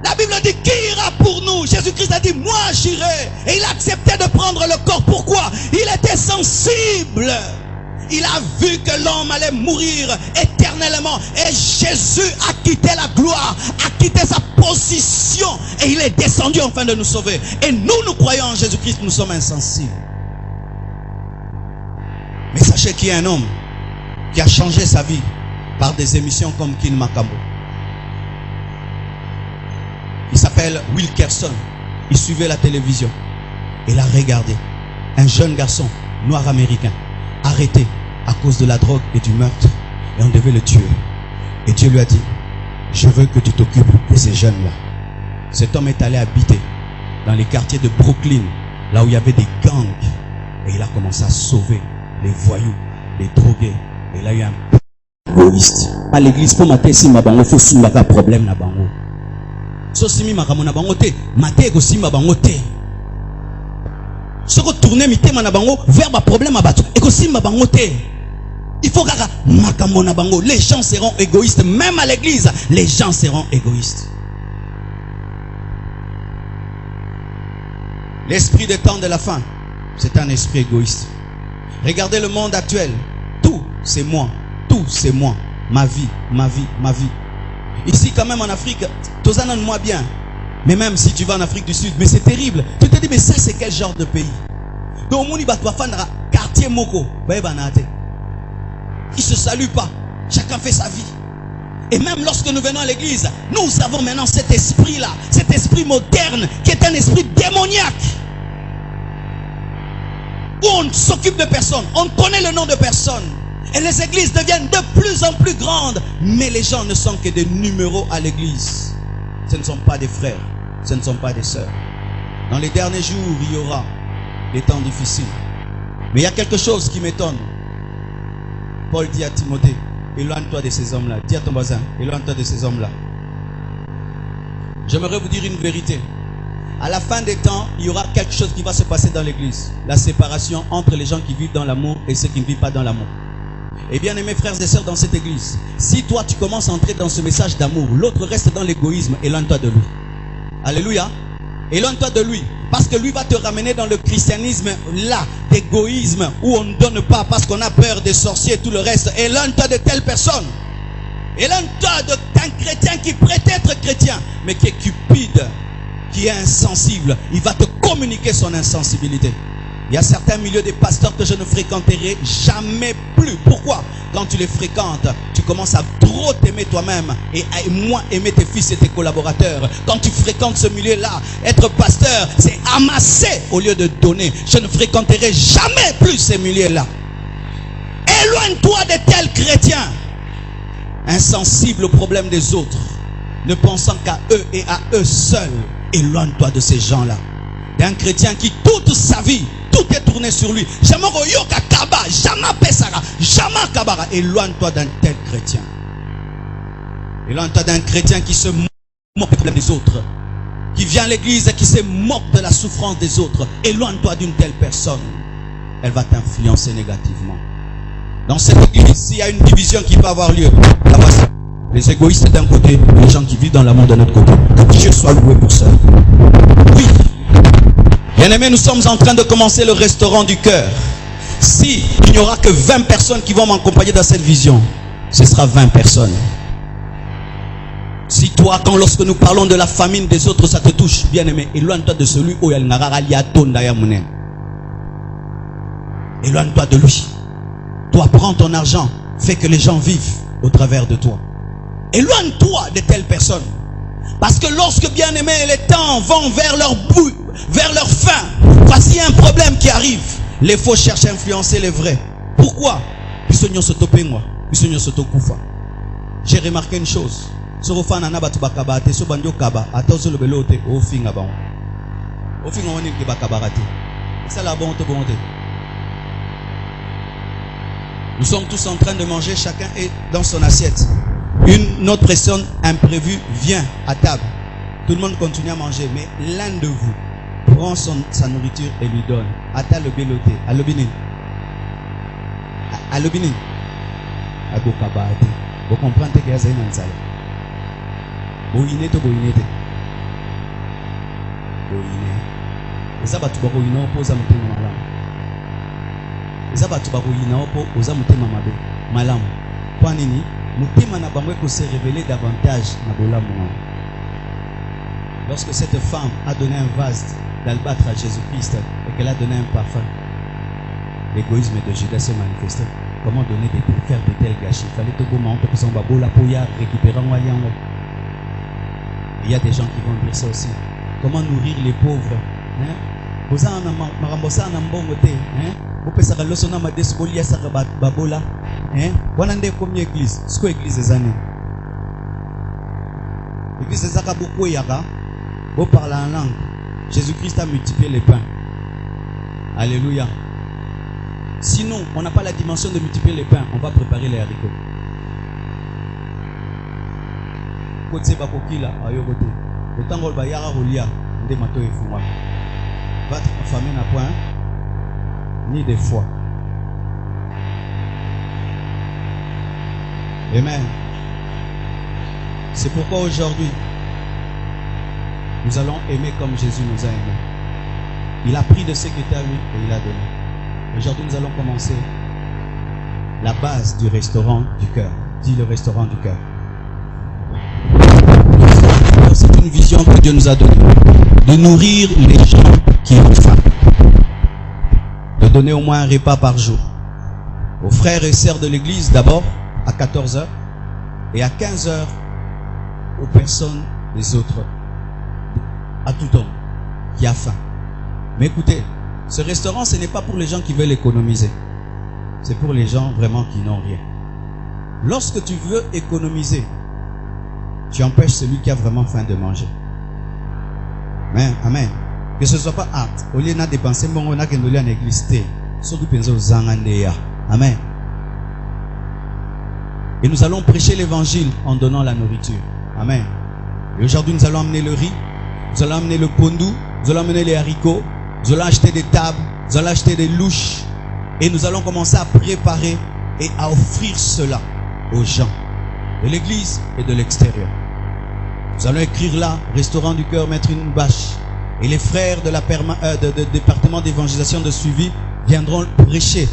La Bible dit qui ira pour nous? Jésus-Christ a dit moi j'irai. Et il a accepté de prendre le corps. Pourquoi? Il était sensible. Il a vu que l'homme allait mourir éternellement. Et Jésus a quitté la gloire, a quitté sa position. Et il est descendu afin de nous sauver. Et nous croyons en Jésus-Christ, nous sommes insensibles. Mais sachez qu'il y a un homme qui a changé sa vie par des émissions comme Kin Makambo. Il s'appelle Wilkerson. Il suivait la télévision. Il a regardé un jeune garçon noir américain arrêté à cause de la drogue et du meurtre. Et on devait le tuer. Et Dieu lui a dit, je veux que tu t'occupes de ces jeunes-là. Cet homme est allé habiter dans les quartiers de Brooklyn, là où il y avait des gangs. Et il a commencé à sauver les voyous, les drogués. Et il a eu un égoïste. À l'église, pour mater si mabango, il faut soulever un problème na bango. So si mi makamona bango te, mater ko si mabango te. So ko tourner mi te na bango vers ba problème abatu. Et ko si mabango te. Il faut kaka makamona bango. Les gens seront égoïstes, même à l'église, les gens seront égoïstes. L'esprit des temps de la fin, c'est un esprit égoïste. Regardez le monde actuel. Tout, c'est moi. Tout, c'est moi. Ma vie, ma vie, ma vie. Ici, quand même en Afrique, tous en moi bien. Mais même si tu vas en Afrique du Sud, mais c'est terrible. Tu te dis, mais ça, c'est quel genre de pays? Donc, on y va, quartier Moko. Ils se saluent pas. Chacun fait sa vie. Et même lorsque nous venons à l'église, nous avons maintenant cet esprit-là, cet esprit moderne qui est un esprit démoniaque. Où on s'occupe de personnes, on connaît le nom de personnes. Et les églises deviennent de plus en plus grandes. Mais les gens ne sont que des numéros à l'église. Ce ne sont pas des frères, ce ne sont pas des sœurs. Dans les derniers jours, il y aura des temps difficiles. Mais il y a quelque chose qui m'étonne. Paul dit à Timothée, éloigne-toi de ces hommes-là. Dis à ton voisin, éloigne-toi de ces hommes-là. J'aimerais vous dire une vérité. À la fin des temps, il y aura quelque chose qui va se passer dans l'église. La séparation entre les gens qui vivent dans l'amour et ceux qui ne vivent pas dans l'amour. Et bien aimés frères et sœurs dans cette église, si toi tu commences à entrer dans ce message d'amour, l'autre reste dans l'égoïsme, éloigne-toi de lui. Alléluia. Éloigne-toi de lui. Parce que lui va te ramener dans le christianisme là, d'égoïsme, où on ne donne pas parce qu'on a peur des sorciers et tout le reste. Éloigne-toi de telle personne. Éloigne-toi d'un chrétien qui prétend être chrétien, mais qui est cupide, qui est insensible. Il va te communiquer son insensibilité. Il y a certains milieux des pasteurs que je ne fréquenterai jamais plus. Pourquoi? Quand tu les fréquentes, tu commences à trop t'aimer toi-même et à moins aimer tes fils et tes collaborateurs. Quand tu fréquentes ce milieu-là, être pasteur, c'est amasser au lieu de donner. Je ne fréquenterai jamais plus ces milieux-là. Éloigne-toi de tels chrétiens, insensibles aux problèmes des autres, ne pensant qu'à eux et à eux seuls. Éloigne-toi de ces gens-là. D'un chrétien qui toute sa vie, tout est tourné sur lui. Jamais royoka kaba, jamais pesara, jamais kabara. Éloigne-toi d'un tel chrétien. Éloigne-toi d'un chrétien qui se moque des problèmes des autres, qui vient à l'église et qui se moque de la souffrance des autres. Éloigne-toi d'une telle personne. Elle va t'influencer négativement. Dans cette église, s'il y a une division qui peut avoir lieu, la voici. Les égoïstes d'un côté, les gens qui vivent dans l'amour de notre côté. Que Dieu soit loué pour ça. Oui. Bien-aimés, nous sommes en train de commencer le restaurant du cœur. Si il n'y aura que 20 personnes qui vont m'accompagner dans cette vision, ce sera 20 personnes. Si toi, lorsque nous parlons de la famine des autres, ça te touche, bien-aimé, éloigne-toi de celui où il y a éloigne-toi de lui. Toi, prends ton argent, fais que les gens vivent au travers de toi. Éloigne-toi de telles personnes. Parce que lorsque, bien-aimés, les temps vont vers leur but, vers leur fin, voici un problème qui arrive. Les faux cherchent à influencer les vrais. Pourquoi? J'ai remarqué une chose. Nous sommes tous en train de manger, chacun est dans son assiette. Une autre personne imprévue vient à table. Tout le monde continue à manger, mais l'un de vous prend sa nourriture et lui donne. Ata le beloté, à l'obinin. À l'obinin. À Gokabate. Vous comprenez que c'est un sale. Boiné to boiné. Boiné. Et ça va tout boiné au pose à monter malam. Et ça va tout boiné au pose à monter mamabe. Malam. Panini. Moutima na bango ko se révéler davantage na bolamu. Lorsque cette femme a donné un vase d'albâtre à Jésus-Christ et qu'elle a donné un parfum, l'égoïsme de Judas s'est manifesté. Comment donner faire de tels gâchis? Il fallait te gommer pour son babo la poya récupérer un wayango. Il y a des gens qui vont dire ça aussi. Comment nourrir les pauvres? Vous avez combien d'églises? C'est quoi l'église des années? L'église des années beaucoup yaka. Vous parlez en langue. Jésus-Christ a multiplié les pains. Alléluia. Sinon, on n'a pas la dimension de multiplier les pains. On va préparer les haricots. Côté bakokila ayobote. Le temps où le bayara rolia, des matos et fumwa. Votre famille n'a point ni de foi. Amen. C'est pourquoi aujourd'hui, nous allons aimer comme Jésus nous a aimés. Il a pris de ce qui était à lui et il a donné. Aujourd'hui, nous allons commencer la base du restaurant du cœur. Dis le restaurant du cœur. C'est une vision que Dieu nous a donnée. De nourrir les gens qui ont faim. De donner au moins un repas par jour. Aux frères et sœurs de l'église d'abord, à 14h. Et à 15h, aux personnes des autres. À tout homme qui a faim. Mais écoutez, ce restaurant, ce n'est pas pour les gens qui veulent économiser. C'est pour les gens vraiment qui n'ont rien. Lorsque tu veux économiser, tu empêches celui qui a vraiment faim de manger. Amen. Amen. Que ce ne soit pas hâte. Au lieu de dépenser, on a qu'un dollar en église. Amen. Et nous allons prêcher l'évangile en donnant la nourriture. Amen. Et aujourd'hui, nous allons amener le riz. Nous allons amener le pondou. Nous allons amener les haricots. Nous allons acheter des tables. Nous allons acheter des louches. Et nous allons commencer à préparer et à offrir cela aux gens de l'église et de l'extérieur. Nous allons écrire là, restaurant du cœur, mettre une bâche. Et les frères de la département d'évangélisation de suivi viendront prêcher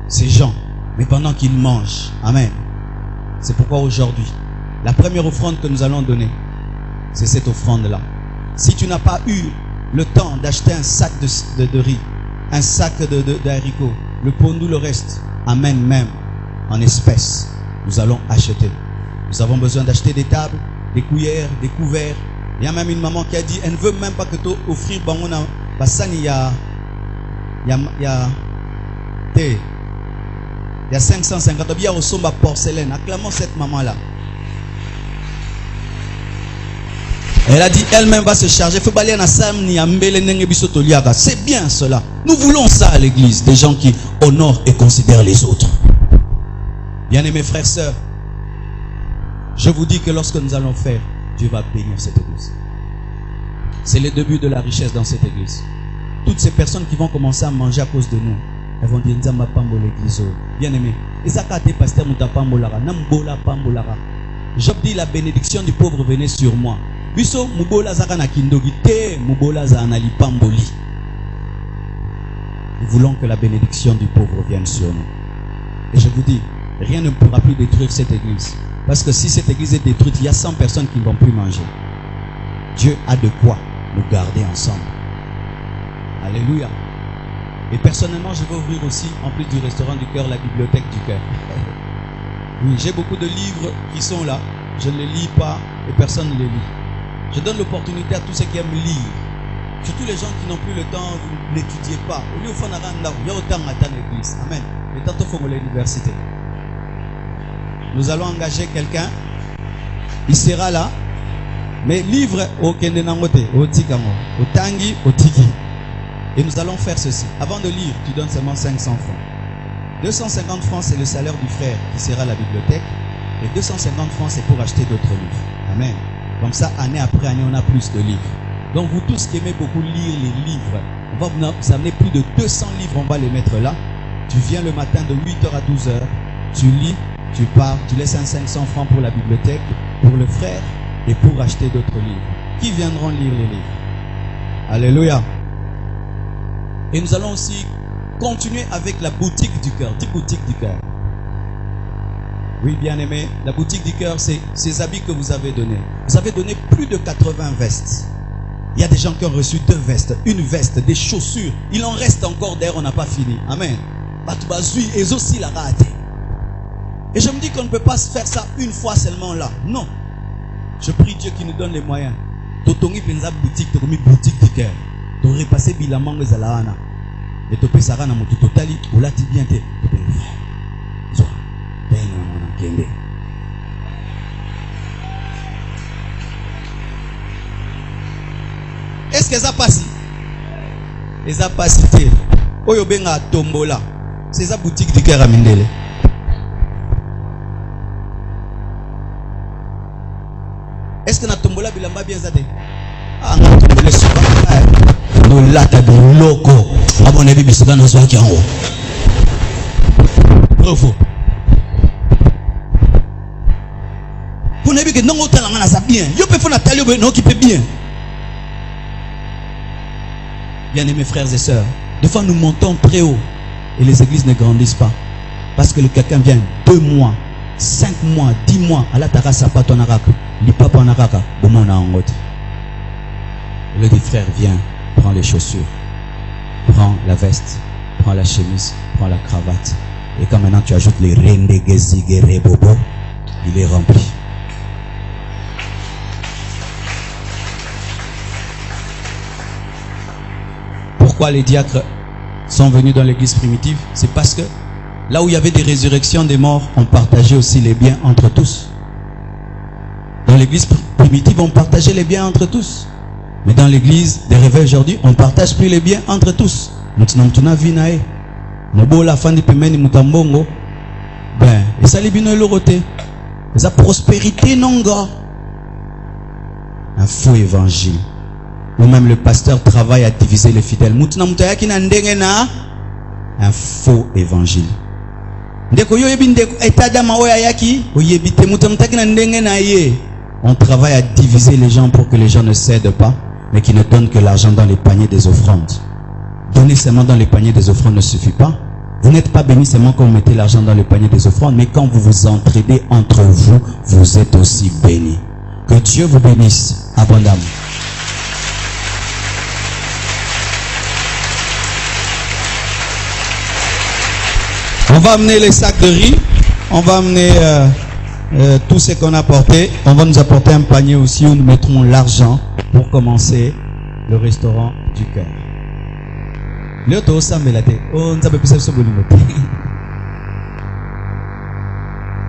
ces gens. Mais pendant qu'ils mangent. Amen. C'est pourquoi aujourd'hui, la première offrande que nous allons donner, c'est cette offrande-là. Si tu n'as pas eu le temps d'acheter un sac de riz, un sac d'haricots, le pondou, le reste, amène même en espèces. Nous allons acheter. Nous avons besoin d'acheter des tables, des cuillères, des couverts. Il y a même une maman qui a dit, elle ne veut même pas que tu offres bangona. Il y a 550 il y a au somba porcelaine. Acclamons cette maman-là. Elle a dit elle-même va se charger. C'est bien cela. Nous voulons ça à l'église. Des gens qui honorent et considèrent les autres. Bien-aimés frères et sœurs, je vous dis que lorsque nous allons faire, Dieu va bénir cette église. C'est le début de la richesse dans cette église. Toutes ces personnes qui vont commencer à manger à cause de nous, elles vont dire Nzamba Pambo l'église. Bien-aimés, et ça quand t'es pasteur Moutapambo Lara, Nambola Pambo Lara. Job dit la bénédiction du pauvre venait sur moi. Biso mubola zaka na kindogi te mubola za anali pamboli. Nous voulons que la bénédiction du pauvre vienne sur nous. Et je vous dis, rien ne pourra plus détruire cette église. Parce que si cette église est détruite, il y a 100 personnes qui ne vont plus manger. Dieu a de quoi nous garder ensemble. Alléluia. Et personnellement, je vais ouvrir aussi, en plus du restaurant du cœur, la bibliothèque du cœur. Oui, j'ai beaucoup de livres qui sont là. Je ne les lis pas et personne ne les lit. Je donne l'opportunité à tous ceux qui aiment lire. Surtout les gens qui n'ont plus le temps, vous n'étudiez pas. Au lieu de faire il y a autant à l'église. Amen. Le temps de faire l'université. Nous allons engager quelqu'un. Il sera là. Mais livre au Kendenangote, au Tikamo, au Tangi, au Tiki. Et nous allons faire ceci. Avant de lire, tu donnes seulement 500 francs. 250 francs, c'est le salaire du frère qui sera à la bibliothèque. Et 250 francs, c'est pour acheter d'autres livres. Amen. Comme ça, année après année, on a plus de livres. Donc, vous tous qui aimez beaucoup lire les livres, on va vous amener plus de 200 livres, on va les mettre là. Tu viens le matin de 8h à 12h, tu lis, tu pars, tu laisses un 500 francs pour la bibliothèque, pour le frère et pour acheter d'autres livres. Qui viendront lire les livres? Alléluia. Et nous allons aussi continuer avec la boutique du cœur. Dis boutique du cœur. Oui, bien aimé, la boutique du cœur, c'est ces habits que vous avez donnés. Vous avez donné plus de 80 vestes. Il y a des gens qui ont reçu 2 vestes, une veste, des chaussures. Il en reste encore d'ailleurs, on n'a pas fini. Amen. Et aussi la rate. Et je me dis qu'on ne peut pas faire ça une fois seulement là. Non. Je prie Dieu qui nous donne les moyens. Totongi penza boutique, tokomi boutique de cœur. Tu repasser bilamang les alaana. Et tu peux s'arranger à mon tout totali. Ou là tu viens te. Est-ce que ça passe? Et ça passe. Oyo benga tombola. C'est ça boutique de cœur à Mindele. Est-ce que na tombola bilamba bien zate? Ah, na tombola souvent. No lata de loco. Abonné bibi souvent na soaki en haut. Bravo. Pour ne pas que non autant la ça bien. Yo peut faire na talio non qui peut bien. Bien-aimés frères et sœurs, des fois nous montons très haut et les églises ne grandissent pas. Parce que le quelqu'un vient 2 mois, 5 mois, 10 mois, à la tarasa pas ton araka, l'ipapa en araka, bon en route. Le dit frère, viens, prends les chaussures, prends la veste, prends la chemise, prends la cravate. Et quand maintenant tu ajoutes les rende gezigere bobo, il est rempli. Pourquoi les diacres sont venus dans l'église primitive? C'est parce que là où il y avait des résurrections des morts, on partageait aussi les biens entre tous. Dans l'église primitive, on partageait les biens entre tous. Mais dans l'église des réveils aujourd'hui, on ne partage plus les biens entre tous. Ben, et ça les biens l'oroté. La prospérité non gars. Un faux évangile. Ou même le pasteur travaille à diviser les fidèles. Un faux évangile. On travaille à diviser les gens pour que les gens ne cèdent pas, mais qui ne donnent que l'argent dans les paniers des offrandes. Donner seulement dans les paniers des offrandes ne suffit pas. Vous n'êtes pas bénis seulement quand vous mettez l'argent dans les paniers des offrandes, mais quand vous vous entraidez entre vous, vous êtes aussi bénis. Que Dieu vous bénisse abondamment. On va amener les sacs de riz, on va amener tout ce qu'on a apporté. On va nous apporter un panier aussi où nous mettrons l'argent pour commencer le restaurant du cœur.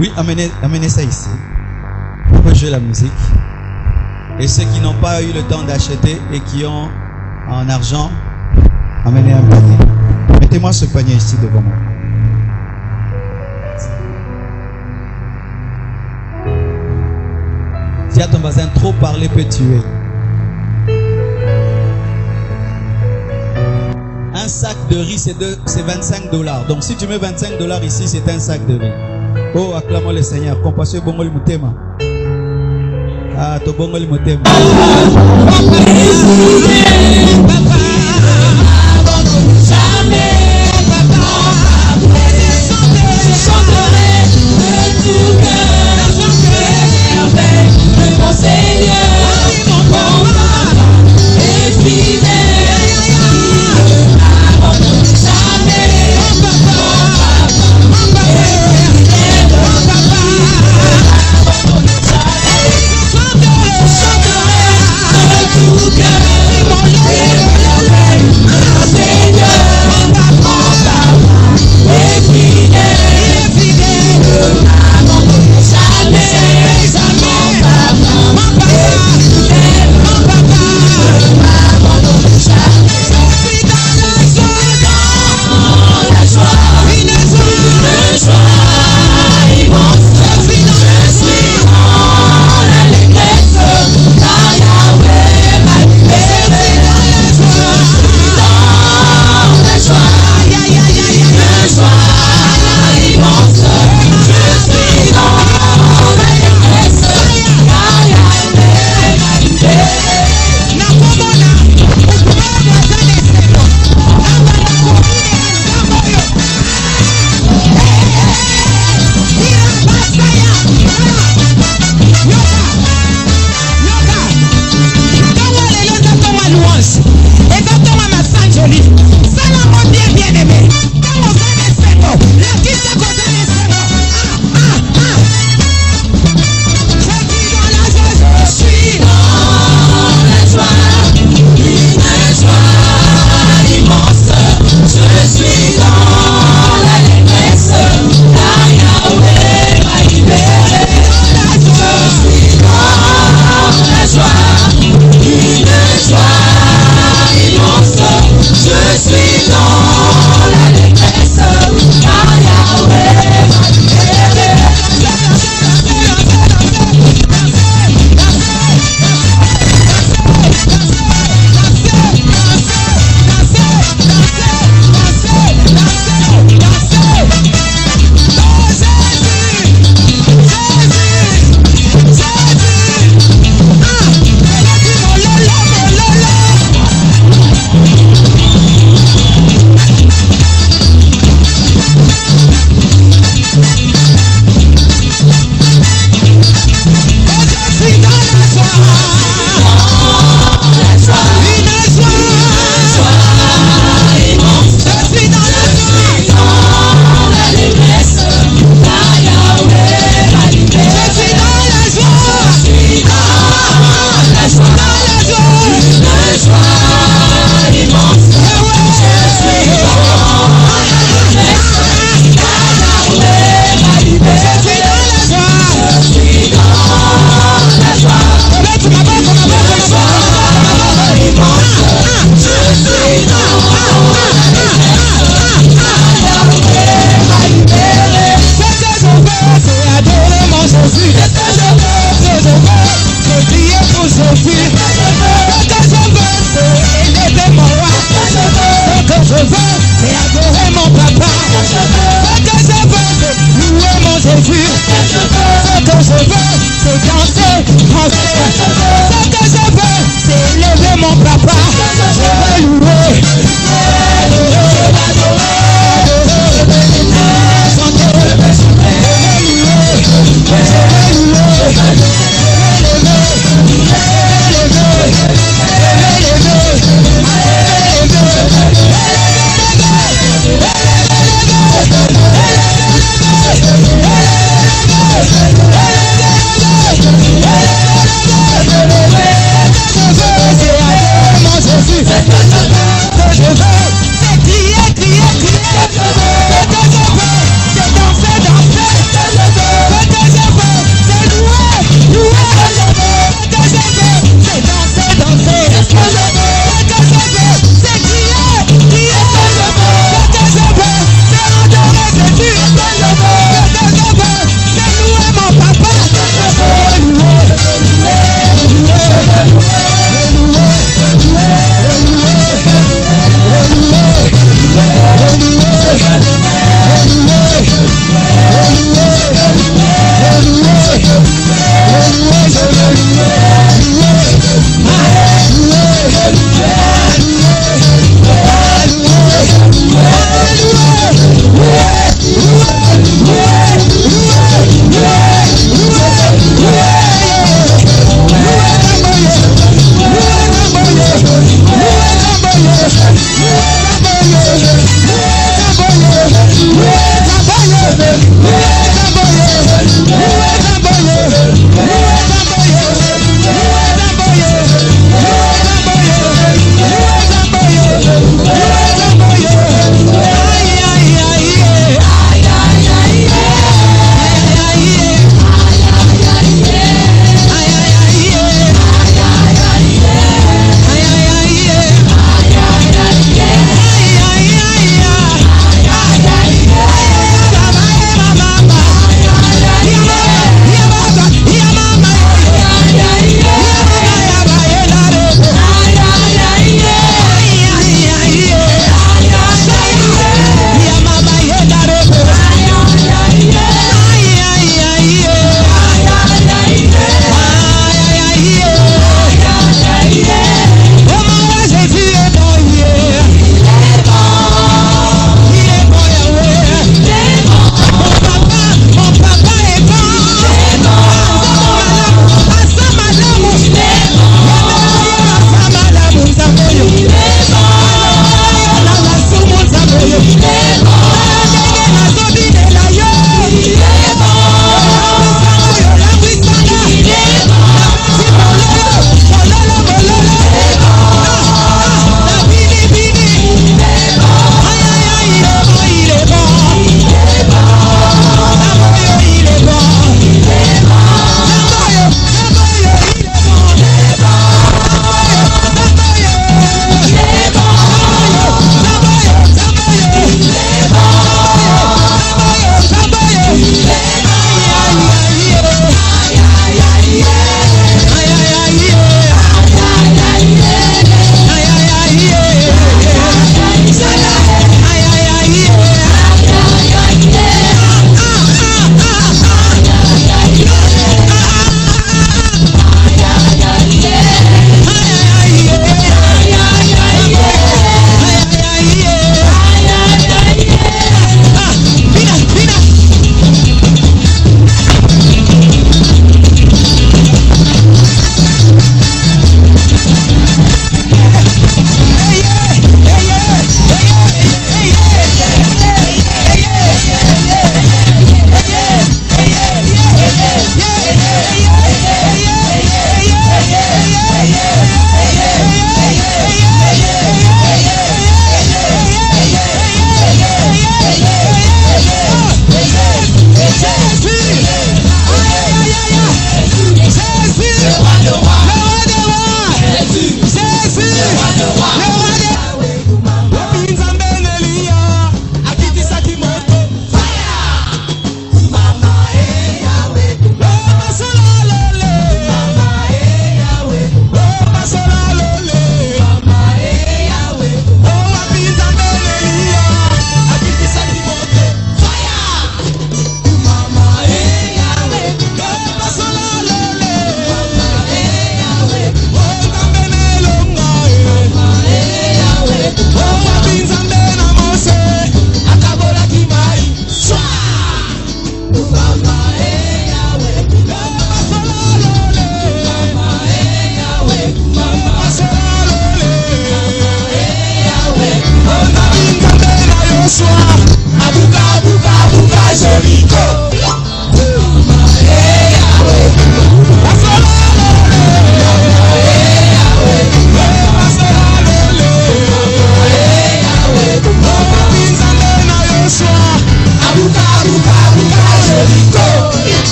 Oui, amenez ça ici. On peut jouer la musique. Et ceux qui n'ont pas eu le temps d'acheter et qui ont en argent, amenez un panier. Mettez-moi ce panier ici devant moi. Si à ton voisin, trop parler peut tuer. Un sac de riz, c'est $25. Donc si tu mets $25 ici, c'est un sac de riz. Oh, acclamons le Seigneur. Compassion bongol mutema. Ah, to bongol mutema. Mon Seigneur, mon papa est fidèle, il ne m'abandonne jamais. Mon papa est fidèle, mon papa ne m'abandonne jamais. Chanterai de tout cœur, mon Seigneur, mon papa est fidèle, il ne m'abandonne jamais. papa, loué.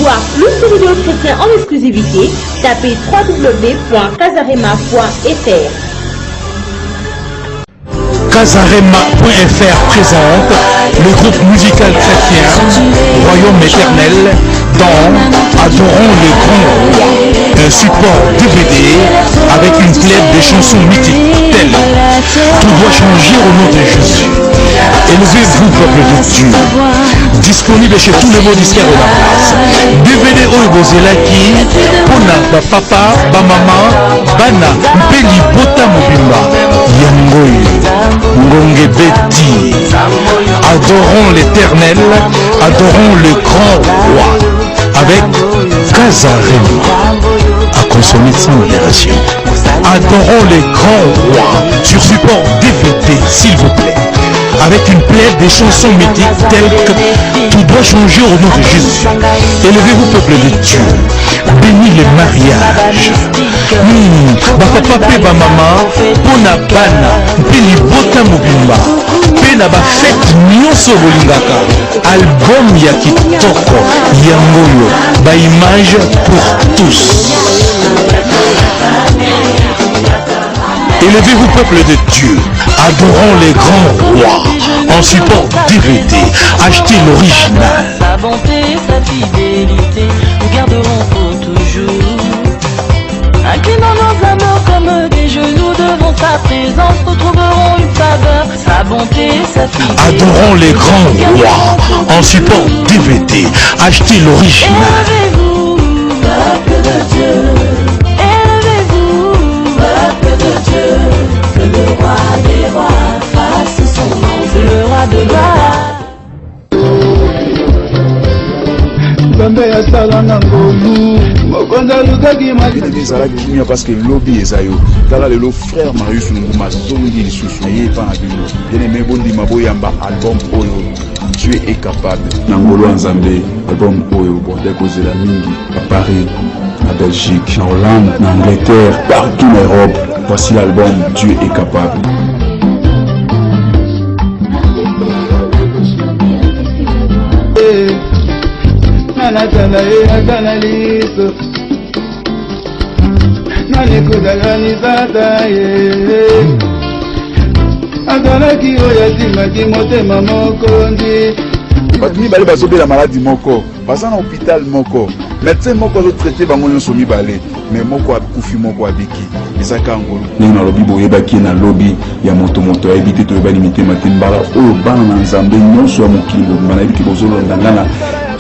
voir plus de vidéos chrétiens en exclusivité, tapez www.casarema.fr. Casarema.fr présente le groupe musical chrétien Royaume éternel dans Adorons le Grand Roi, un support DVD avec une plaide de chansons mythiques telles Tout doit changer au nom de Jésus, Élevez-vous peuple de Dieu, disponible chez tous les mots disquaires de la place. DVD Oyobozelaki, Pona, Papa, Bamama, Bana, Mpeli, Bota Mobimba, Yangoy, Ngonge Betty. Adorons l'éternel, adorons le grand roi, avec Casarema, à consommer sans modération. Adorons les grands rois sur support DVD, s'il vous plaît, avec une plaide des chansons mythiques telles que Tout doit changer au nom de Jésus. Élevez-vous peuple de Dieu, bénis les mariages. Papa pe ba mama, pona bana, peli bota mobimba, pena ba fête nyonso bolingaka. Album ya kitoko, yangoyo, ba image pour tous. Élevez-vous peuple de Dieu, adorons les grands rois, en support DVD, achetez l'original. Sa bonté, sa fidélité, nous garderons pour toujours. Inclinons nos âmes comme des genoux devant sa présence, nous trouverons une faveur. Sa bonté, sa fidélité. Adorons les grands rois, en support DVD, achetez l'original. Élevez-vous, peuple de Dieu. Que le roi des rois fasse son nom, le roi de gloire. ezalaki kimia parce que lobi eza yo tala lelo frère Marius Lunguma zongi lisusu ye epa na bino bien-aimé bondima boyamba album oyo Dieu est capable na ngolo ya Nzambe. Album oyo borde kozela mingi à Paris, na Belgique, na Hollande, na Angleterre, partout en Europe. Voici l'album Dieu est capable. Bato mibale bazobela maladi moko baza na hôpital moko médecin moko azotraite bango nyonso mibale mais moko akufi moko abiki ezaka ngolo ndenge nalobi boyebaki na lobi ya moto ayebi te toyebani mitema te mbala oyo bana na Nzambe nyonso ya mokili mobimba nayebi te bozolanda nga na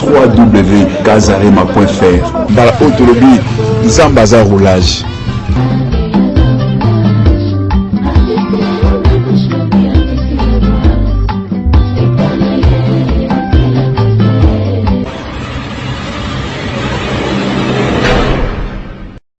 www.casarema.fr mbala oyo tolobi Nzambe aza roulage.